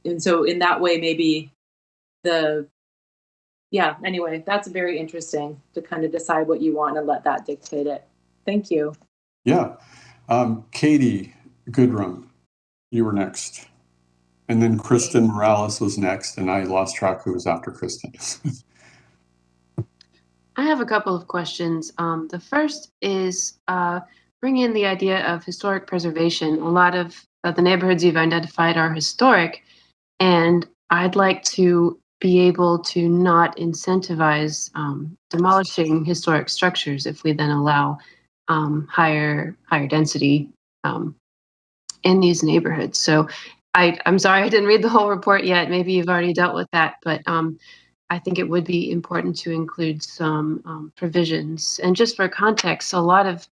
K: and so in that way, maybe anyway, that's very interesting to kind of decide what you want and let that dictate it. Thank you.
C: Yeah. Katie Goodrum, you were next. And then Kristen Morales was next, and I lost track who was after Kristen.
M: I have a couple of questions. The first is bring in the idea of historic preservation. A lot of the neighborhoods you've identified are historic, and I'd like to be able to not incentivize demolishing historic structures if we then allow higher density in these neighborhoods. So I'm sorry I didn't read the whole report yet. Maybe you've already dealt with that, but I think it would be important to include some provisions. And just for context, a lot of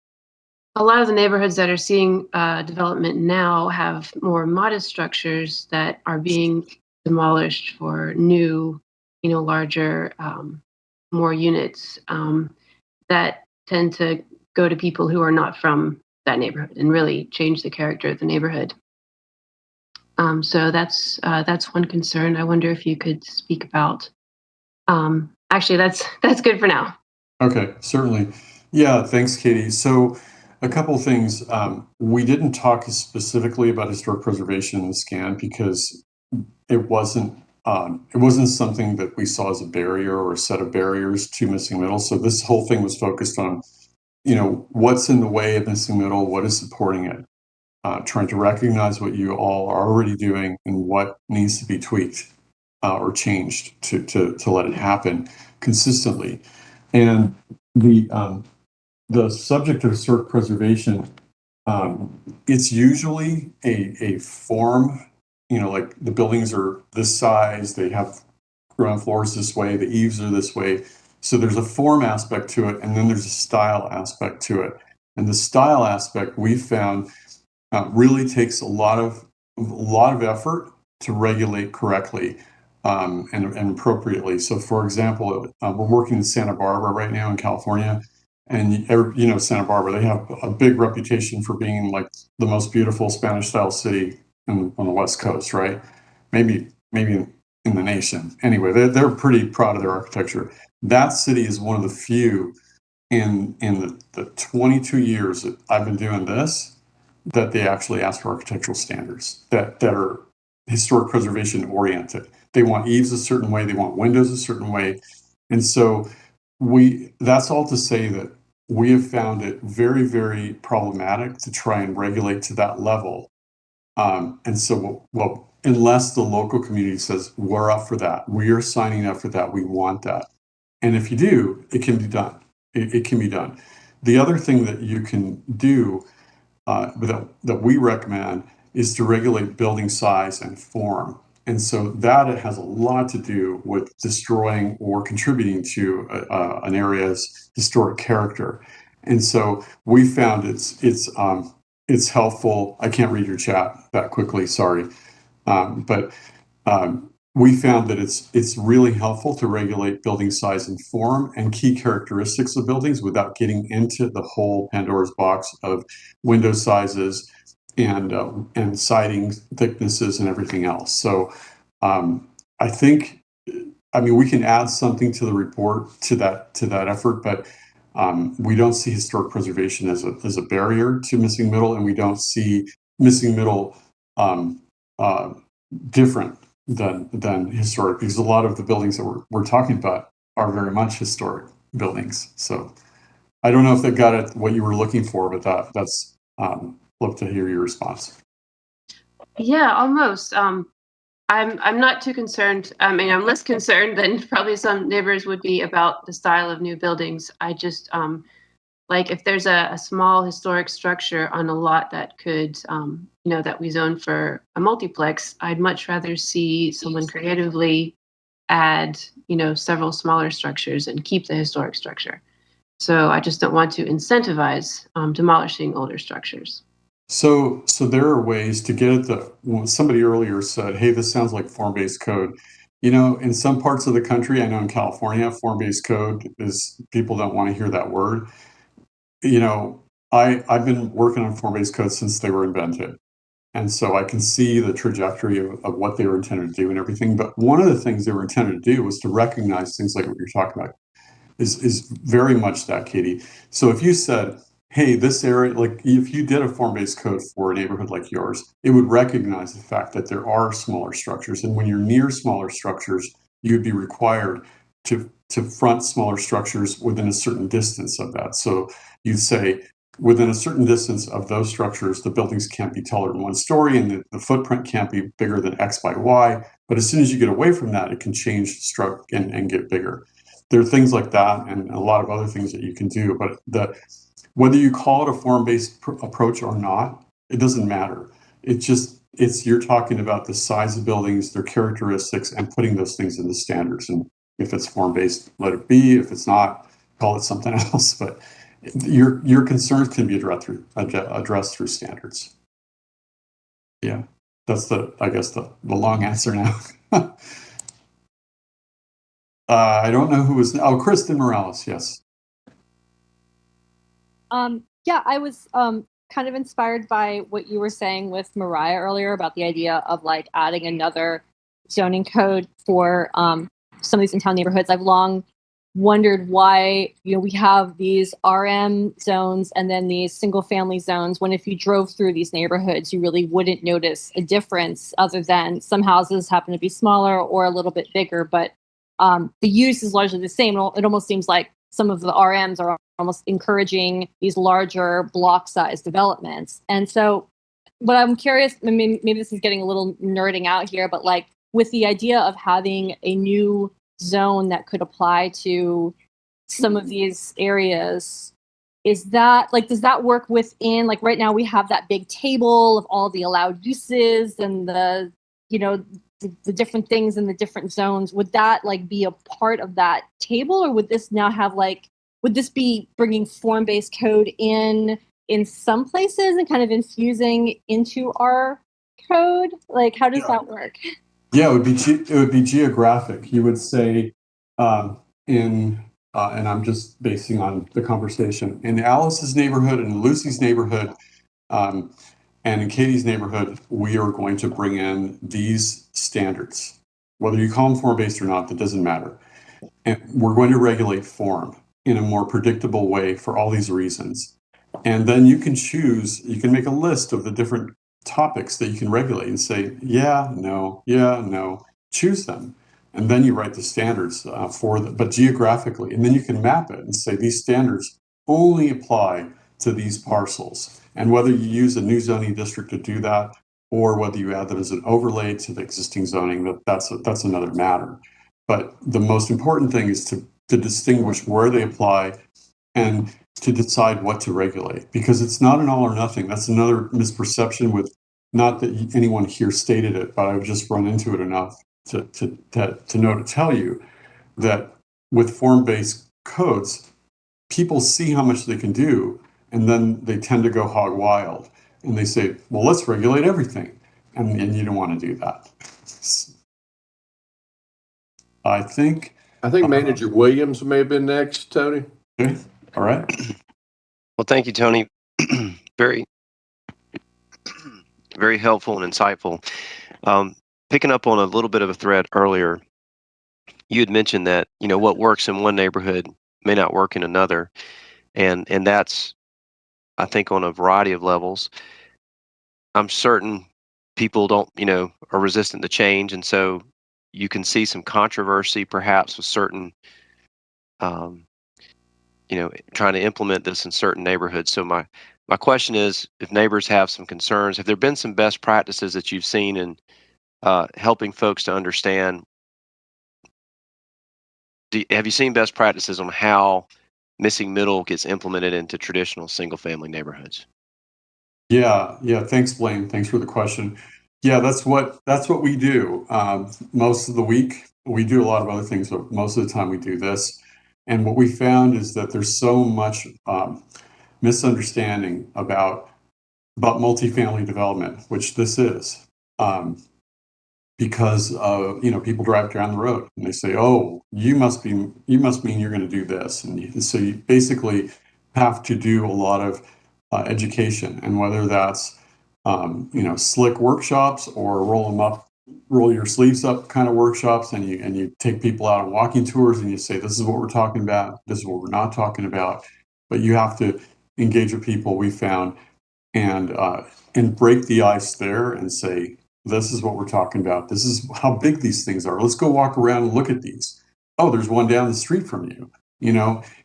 M: the neighborhoods that are seeing development now have more modest structures that are being demolished for new, larger, more units that tend to go to people who are not from that neighborhood and really change the character of the neighborhood. So that's one concern. I wonder if you could speak about. Actually, that's good for now.
C: Okay, certainly. Yeah, thanks, Katie. So a couple of things. We didn't talk specifically about historic preservation in the scan because it wasn't something that we saw as a barrier or a set of barriers to missing middle. So this whole thing was focused on, what's in the way of missing middle, what is supporting it, trying to recognize what you all are already doing and what needs to be tweaked or changed to let it happen consistently. And the subject of historic preservation, it's usually a form, like the buildings are this size, they have ground floors this way, the eaves are this way. So there's a form aspect to it, and then there's a style aspect to it. And the style aspect we've found really takes a lot of effort to regulate correctly and appropriately. So, for example, we're working in Santa Barbara right now in California, and Santa Barbara, they have a big reputation for being like the most beautiful Spanish-style city on the West Coast, right? Maybe in the nation. Anyway, they're pretty proud of their architecture. That city is one of the few in the 22 years that I've been doing this that they actually ask for architectural standards that are historic preservation oriented. They want eaves a certain way, they want windows a certain way. And so that's all to say that we have found it very, very problematic to try and regulate to that level. And so, well, unless the local community says, we're up for that, we are signing up for that, we want that. And if you do, it can be done. It can be done. The other thing that you can do that we recommend is to regulate building size and form. And so that it has a lot to do with destroying or contributing to an area's historic character. And so we found it's helpful. I can't read your chat that quickly, sorry. But we found that it's really helpful to regulate building size and form and key characteristics of buildings without getting into the whole Pandora's box of window sizes and siding thicknesses and everything else. So I think, I mean, we can add something to the report to that effort, but we don't see historic preservation as a barrier to missing middle, and we don't see missing middle different than historic, because a lot of the buildings that we're talking about are very much historic buildings. So I don't know if that got at what you were looking for, but that's love to hear your response.
M: Yeah, almost. I'm not too concerned. I mean, I'm less concerned than probably some neighbors would be about the style of new buildings. I just like if there's a small historic structure on a lot that could, that we zone for a multiplex, I'd much rather see someone creatively add, several smaller structures and keep the historic structure. So I just don't want to incentivize demolishing older structures.
C: So there are ways to get at somebody earlier said, hey, this sounds like form-based code. In some parts of the country, I know in California, form-based code is, people don't want to hear that word. I've been working on form-based code since they were invented. And so I can see the trajectory of what they were intended to do and everything. But one of the things they were intended to do was to recognize things like what you're talking about is very much that, Katie. So if you said, hey, this area, like if you did a form-based code for a neighborhood like yours, it would recognize the fact that there are smaller structures. And when you're near smaller structures, you'd be required to front smaller structures within a certain distance of that. So you'd say, within a certain distance of those structures, the buildings can't be taller than 1 story and the footprint can't be bigger than X by Y. But as soon as you get away from that, it can change and get bigger. There are things like that and a lot of other things that you can do. But whether you call it a form-based approach or not, it doesn't matter. You're talking about the size of buildings, their characteristics, and putting those things into standards. And if it's form-based, let it be. If it's not, call it something else. But your concerns can be addressed through standards. Yeah, that's the long answer now. I don't know who was. Oh, Kristen Morales. Yes.
N: Yeah, I was kind of inspired by what you were saying with Mariah earlier about the idea of like adding another zoning code for some of these in-town neighborhoods. I've long wondered why we have these RM zones and then these single-family zones, when if you drove through these neighborhoods, you really wouldn't notice a difference other than some houses happen to be smaller or a little bit bigger, but the use is largely the same. It almost seems like some of the RMs are almost encouraging these larger block size developments. And so what I'm curious, I mean, maybe this is getting a little nerding out here, but like with the idea of having a new zone that could apply to some of these areas, is that like, does that work within, like right now we have that big table of all the allowed uses and the different things in the different zones? Would that like be a part of that table, or would this now have like, would this be bringing form-based code in some places and kind of infusing into our code? Like, how does that work?
C: Yeah, it would be geographic. You would say and I'm just basing on the conversation, in Alice's neighborhood and Lucy's neighborhood and in Katie's neighborhood, we are going to bring in these standards. Whether you call them form-based or not, that doesn't matter. And we're going to regulate form in a more predictable way for all these reasons. And then you can choose, you can make a list of the different topics that you can regulate and say, yeah, no, choose them. And then you write the standards for them, but geographically. And then you can map it and say these standards only apply to these parcels. And whether you use a new zoning district to do that, or whether you add them as an overlay to the existing zoning, that's another matter. But the most important thing is to distinguish where they apply and to decide what to regulate, because it's not an all or nothing. That's another misperception, with not that anyone here stated it, but I've just run into it enough to know to tell you that with form-based codes, people see how much they can do, and then they tend to go hog wild, and they say, well, let's regulate everything. And you don't want to do that. I think
A: Manager Williams may have been next, Tony.
C: Okay. All right.
L: Well, thank you, Tony. Very, very helpful and insightful. Picking up on a little bit of a thread earlier, you had mentioned that, what works in one neighborhood may not work in another. And that's, I think, on a variety of levels. I'm certain people don't, are resistant to change. And so you can see some controversy perhaps with certain, trying to implement this in certain neighborhoods. So my question is, if neighbors have some concerns, have there been some best practices that you've seen in helping folks to understand? Have you seen best practices on how missing middle gets implemented into traditional single-family neighborhoods?
C: Yeah. Thanks, Blaine. Thanks for the question. Yeah, that's what we do. Most of the week, we do a lot of other things, but most of the time we do this. And what we found is that there's so much misunderstanding about multifamily development, which this is, because people drive down the road and they say, "Oh, you must mean you're going to do this," and so you basically have to do a lot of education, and whether that's slick workshops or roll your sleeves up kind of workshops, and you take people out on walking tours and you say, this is what we're talking about, this is what we're not talking about. But you have to engage with people, we found, and break the ice there and say, this is what we're talking about, this is how big these things are, let's go walk around and look at these. Oh, there's one down the street from you.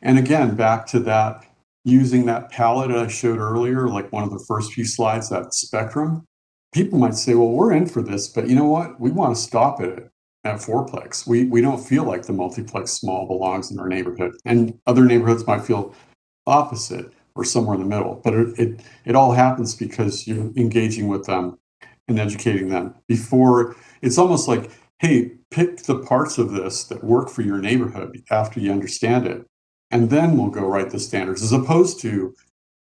C: And again, back to that, using that palette I showed earlier, like one of the first few slides, that spectrum, people might say, well, we're in for this, but you know what? We want to stop it at fourplex. We don't feel like the multiplex small belongs in our neighborhood. And other neighborhoods might feel opposite or somewhere in the middle. But it all happens because you're engaging with them and educating them before. It's almost like, hey, pick the parts of this that work for your neighborhood after you understand it. And then we'll go write the standards, as opposed to,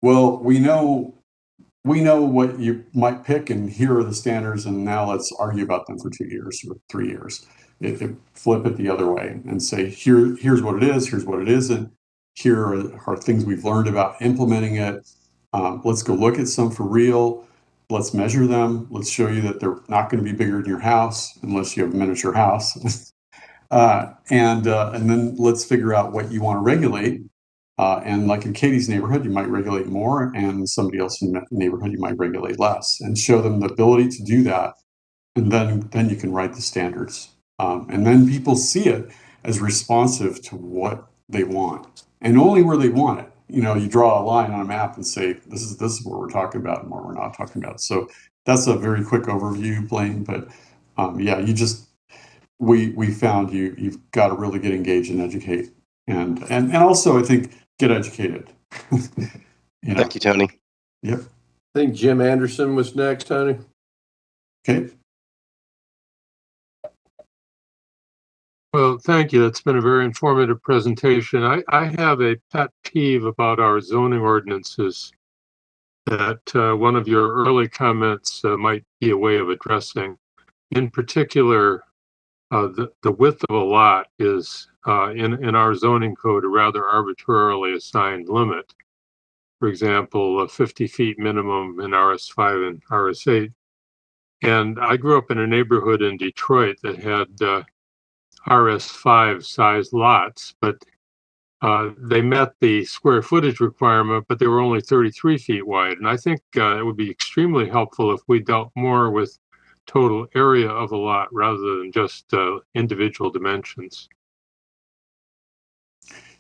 C: well, we know what you might pick, and here are the standards, and now let's argue about them for 2 years or 3 years. Flip it the other way and say, here's what it is, here's what it isn't, here are things we've learned about implementing it. Let's go look at some for real. Let's measure them. Let's show you that they're not going to be bigger than your house unless you have a miniature house. And then let's figure out what you want to regulate. And like in Katie's neighborhood, you might regulate more, and somebody else's neighborhood, you might regulate less, and show them the ability to do that. And then you can write the standards. And then people see it as responsive to what they want, and only where they want it. You draw a line on a map and say, this is what we're talking about and what we're not talking about. So that's a very quick overview, Blaine. But yeah, we found you've got to really get engaged and educate, and also I think get educated.
L: Thank you, Tony.
C: Yep.
A: I think Jim Anderson was next, Tony.
C: Okay.
O: Well, thank you. That's been a very informative presentation. I have a pet peeve about our zoning ordinances that one of your early comments might be a way of addressing. In particular, the width of a lot is in our zoning code a rather arbitrarily assigned limit. For example, 50 feet minimum in RS5 and RS8. And I grew up in a neighborhood in Detroit that had RS5 size lots, but they met the square footage requirement, but they were only 33 feet wide. And I think it would be extremely helpful if we dealt more with total area of a lot rather than just individual dimensions.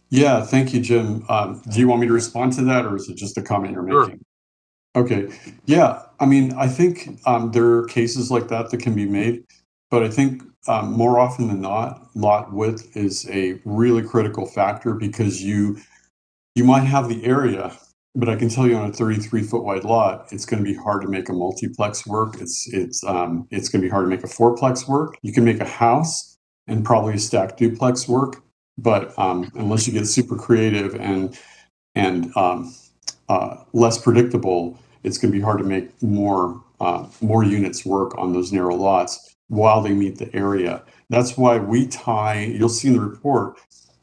C: Yeah, thank you, Jim. Do you want me to respond to that, or is it just a comment you're making? Okay. Yeah, I mean, I think there are cases like that that can be made, but I think more often than not, lot width is a really critical factor because you might have the area, but I can tell you on a 33-foot wide lot, it's going to be hard to make a multiplex work. It's going to be hard to make a fourplex work. You can make a house and probably a stacked duplex work, but unless you get super creative and less predictable, it's going to be hard to make more units work on those narrow lots while they meet the area. That's why we tie, you'll see in the report,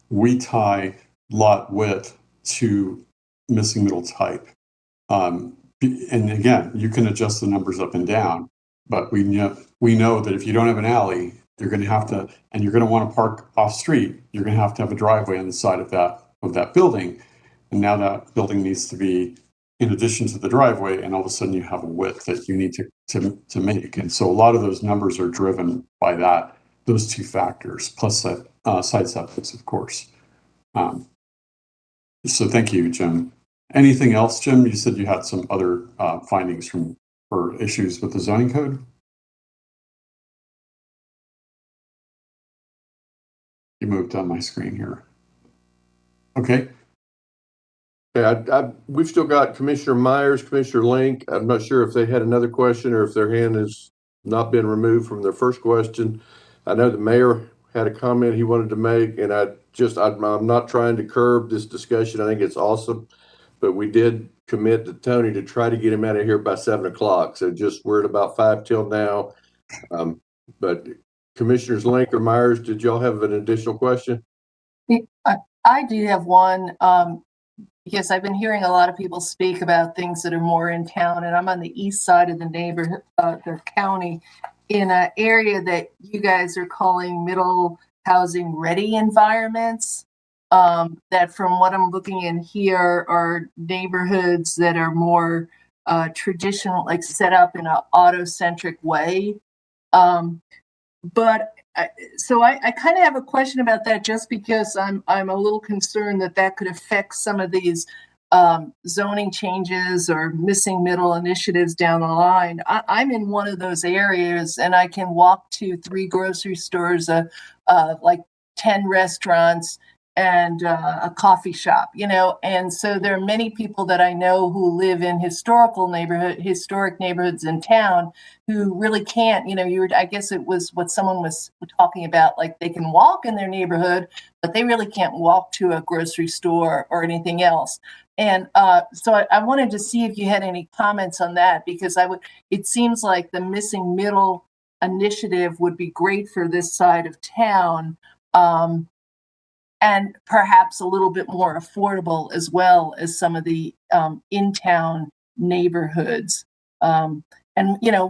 C: we tie lot width to missing middle type. And again, you can adjust the numbers up and down, but we know that if you don't have an alley, you're going to have to, and you're going to want to park off street, you're going to have a driveway on the side of that building. And now that building needs to be in addition to the driveway, and all of a sudden you have a width that you need to make. And so a lot of those numbers are driven by those two factors, plus that side setbacks, of course. So thank you, Jim. Anything else, Jim? You said you had some other findings for issues with the zoning code? You moved on my screen here. Okay.
A: Yeah, we've still got Commissioner Myers, Commissioner Link. I'm not sure if they had another question or if their hand has not been removed from their first question. I know the mayor had a comment he wanted to make, and I'm not trying to curb this discussion. I think it's awesome, but we did commit to Tony to try to get him out of here by 7 o'clock. So we're at about 5 till now. But Commissioners Link or Myers, did y'all have an additional question?
E: I do have one. Because I've been hearing a lot of people speak about things that are more in town, and I'm on the east side of the neighborhood, the county, in an area that you guys are calling middle housing ready environments. That from what I'm looking in here are neighborhoods that are more traditional, like set up in an auto-centric way. So I kind of have a question about that, just because I'm a little concerned that could affect some of these zoning changes or missing middle initiatives down the line. I'm in one of those areas, and I can walk to 3 grocery stores, like 10 restaurants, and a coffee shop, and so there are many people that I know who live in historic neighborhoods in town who really can't, I guess it was what someone was talking about, like they can walk in their neighborhood, but they really can't walk to a grocery store or anything else. And so I wanted to see if you had any comments on that, because it seems like the missing middle initiative would be great for this side of town. And perhaps a little bit more affordable, as well as some of the in-town neighborhoods. And,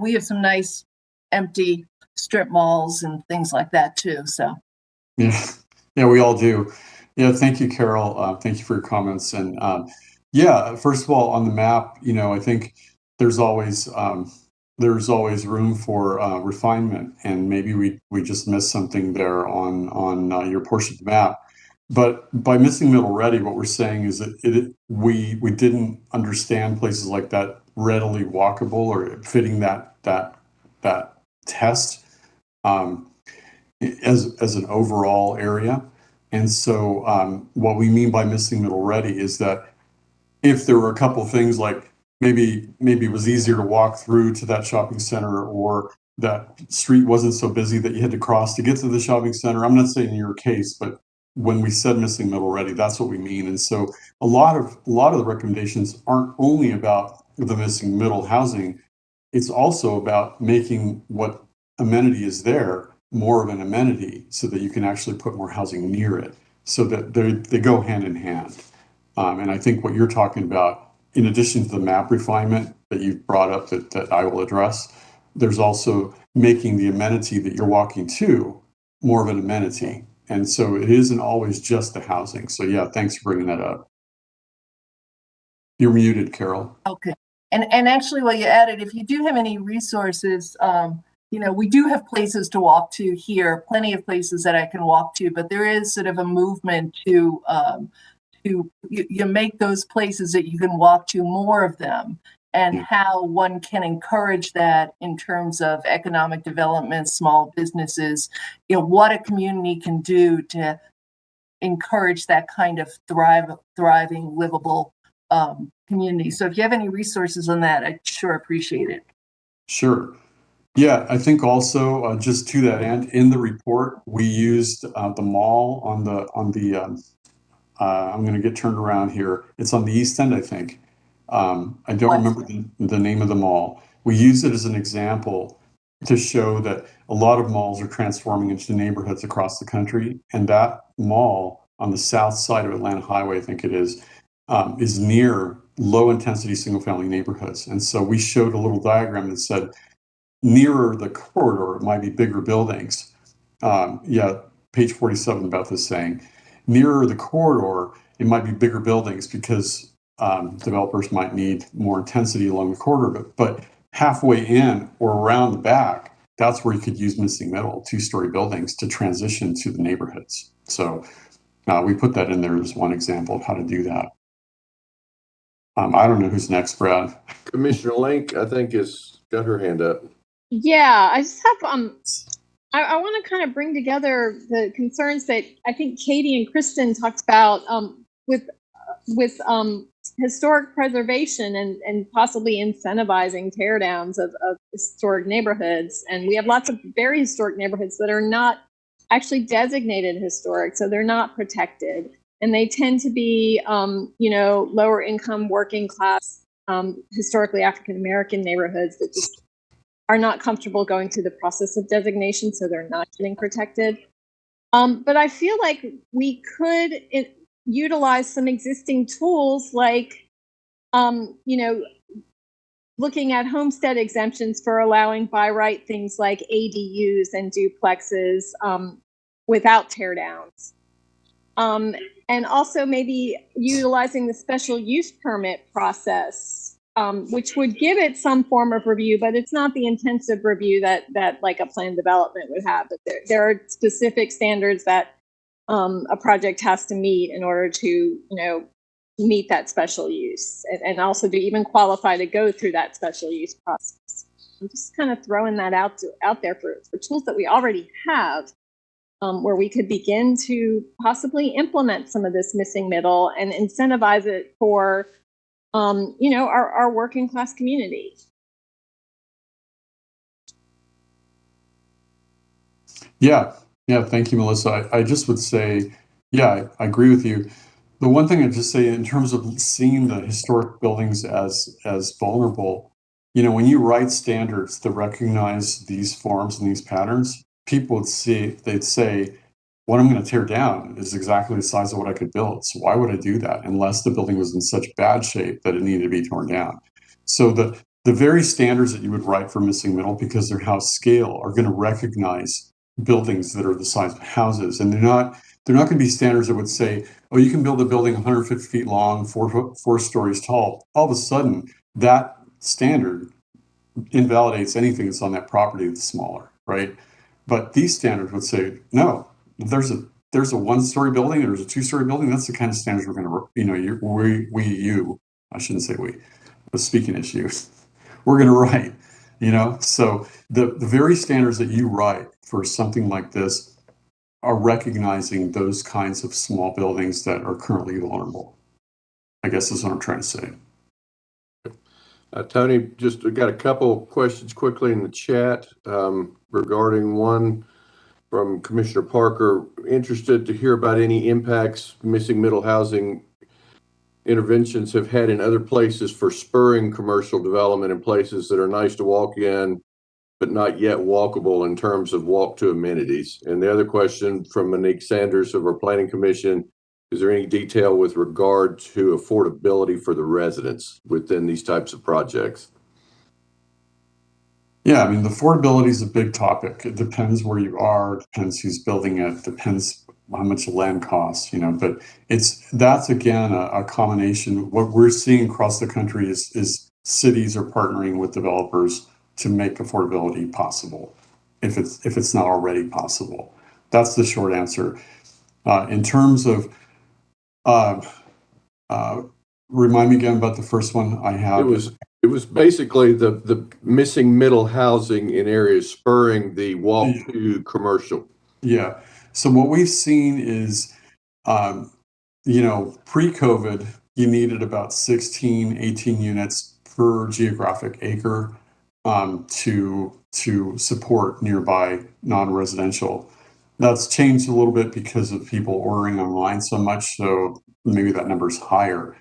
E: we have some nice empty strip malls and things like that too, so.
C: Yeah, we all do. Yeah, thank you, Carol. Thank you for your comments. And first of all, on the map, I think there's always room for refinement, and maybe we just missed something there on your portion of the map. But by missing middle ready, what we're saying is that we didn't understand places like that readily walkable or fitting that test as an overall area. And so what we mean by missing middle ready is that if there were a couple of things, like maybe it was easier to walk through to that shopping center, or that street wasn't so busy that you had to cross to get to the shopping center. I'm not saying in your case, but when we said missing middle ready, that's what we mean. And so a lot of the recommendations aren't only about the missing middle housing. It's also about making what amenity is there more of an amenity, so that you can actually put more housing near it, so that they go hand in hand. And I think what you're talking about, in addition to the map refinement that you've brought up that I will address, there's also making the amenity that you're walking to more of an amenity. And so it isn't always just the housing. So yeah, thanks for bringing that up. You're muted, Carol.
E: Okay. And actually, what you added, if you do have any resources, we do have places to walk to here, plenty of places that I can walk to, but there is sort of a movement to you make those places that you can walk to, more of them, and how one can encourage that in terms of economic development, small businesses, what a community can do to encourage that kind of thriving, livable community. So if you have any resources on that, I'd sure appreciate it.
C: Sure. Yeah, I think also just to that end, in the report, we used the mall on the I'm going to get turned around here. It's on the East End, I think. I don't remember the name of the mall. We use it as an example to show that a lot of malls are transforming into neighborhoods across the country. And that mall on the south side of Atlanta Highway, I think it is near low intensity single family neighborhoods. And so we showed a little diagram that said nearer the corridor, it might be bigger buildings. Page 47 about this saying, nearer the corridor, it might be bigger buildings because developers might need more intensity along the corridor, but halfway in or around the back, that's where you could use missing middle, 2-story buildings to transition to the neighborhoods. So we put that in there as one example of how to do that. I don't know who's next, Brad.
A: Commissioner Link, I think, has got her hand up.
F: Yeah, I just have I want to kind of bring together the concerns that I think Katie and Kristen talked about with historic preservation and possibly incentivizing tear downs of historic neighborhoods. And we have lots of very historic neighborhoods that are not actually designated historic, so they're not protected. And they tend to be, lower income, working class, historically African American neighborhoods that just are not comfortable going through the process of designation, so they're not getting protected. But I feel like we could utilize some existing tools like, looking at homestead exemptions for allowing by right things like ADUs and duplexes without tear downs. And also maybe utilizing the special use permit process, which would give it some form of review, but it's not the intensive review that like a planned development would have. But there are specific standards that a project has to meet in order to, meet that special use and also to even qualify to go through that special use process. I'm just kind of throwing that out there for tools that we already have. Where we could begin to possibly implement some of this missing middle and incentivize it for, our working class community.
C: Yeah. Thank you, Melissa. I just would say, I agree with you. The one thing I'd just say in terms of seeing the historic buildings as vulnerable, when you write standards that recognize these forms and these patterns, people they'd say, what I'm going to tear down is exactly the size of what I could build. So why would I do that unless the building was in such bad shape that it needed to be torn down? So the very standards that you would write for missing middle, because they're house scale, are going to recognize buildings that are the size of houses. And they're not going to be standards that would say, oh, you can build a building 150 feet long, four stories tall. All of a sudden, that standard invalidates anything that's on that property that's smaller, right? But these standards would say, no, there's a 1-story building, there's a 2-story building. That's the kind of standards we're going to, I shouldn't say we, but speaking issue, we're going to write, So the very standards that you write for something like this are recognizing those kinds of small buildings that are currently vulnerable. I guess that's what I'm trying to say.
A: Tony, just got a couple questions quickly in the chat regarding one from Commissioner Parker. Interested to hear about any impacts missing middle housing interventions have had in other places for spurring commercial development in places that are nice to walk in, but not yet walkable in terms of walk to amenities. And the other question from Monique Sanders of our Planning Commission, is there any detail with regard to affordability for the residents within these types of projects?
C: Yeah, I mean, the affordability is a big topic. It depends where you are, depends who's building it, depends much land costs, but that's again a combination. What we're seeing across the country is cities are partnering with developers to make affordability possible, if it's not already possible. That's the short answer. In terms of, remind me again about the first one I had.
A: It was basically the missing middle housing in areas spurring the walk to commercial.
C: Yeah. So what we've seen is, pre-COVID, you needed about 16, 18 units per geographic acre to support nearby non-residential. That's changed a little bit because of people ordering online so much, so maybe that number is higher.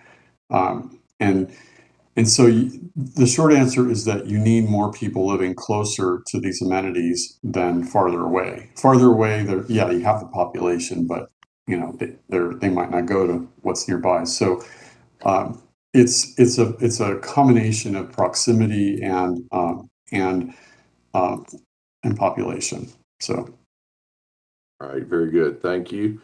C: And so the short answer is that you need more people living closer to these amenities than farther away. Farther away, you have the population, but they might not go to what's nearby. So it's a combination of proximity and population. So.
A: All right, very good. Thank you.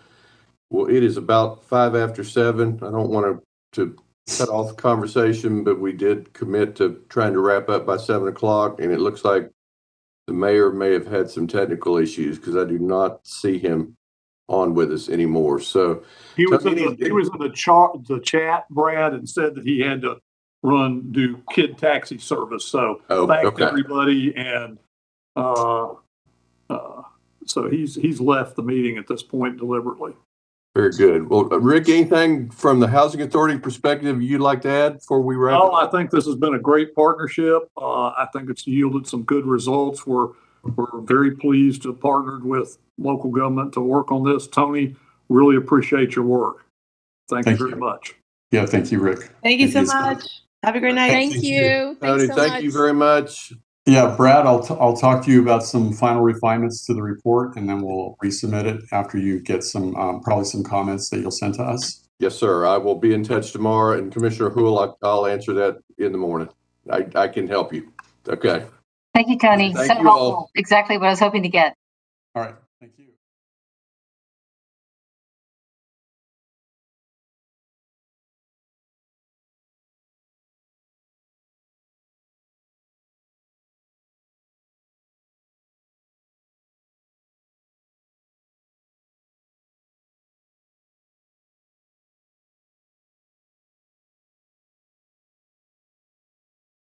A: Well, it is about 7:05. I don't want to cut off the conversation, but we did commit to trying to wrap up by 7 o'clock, and it looks like the mayor may have had some technical issues because I do not see him on with us anymore. So
I: he was in the chat, Brad, and said that he had to do kid taxi service. So thanks everybody, and so he's left the meeting at this point deliberately.
A: Very good. Well, Rick, anything from the Housing Authority perspective you'd like to add before we wrap up?
I: I think this has been a great partnership. I think it's yielded some good results. We're very pleased to have partnered with local government to work on this. Tony, really appreciate your work. Thank you very much.
C: Yeah, thank you, Rick.
J: Thank you so much. Have a great night.
F: Thank you.
A: Tony, thank you very much.
C: Yeah, Brad, I'll talk to you about some final refinements to the report, and then we'll resubmit it after you get some probably some comments that you'll send to us.
A: Yes, sir. I will be in touch tomorrow, and Commissioner Houle, I'll answer that in the morning. I can help you. Okay.
D: Thank you, Tony.
A: Thank
D: So
A: you
D: helpful.
A: all.
D: Exactly what I was hoping to get.
C: All right.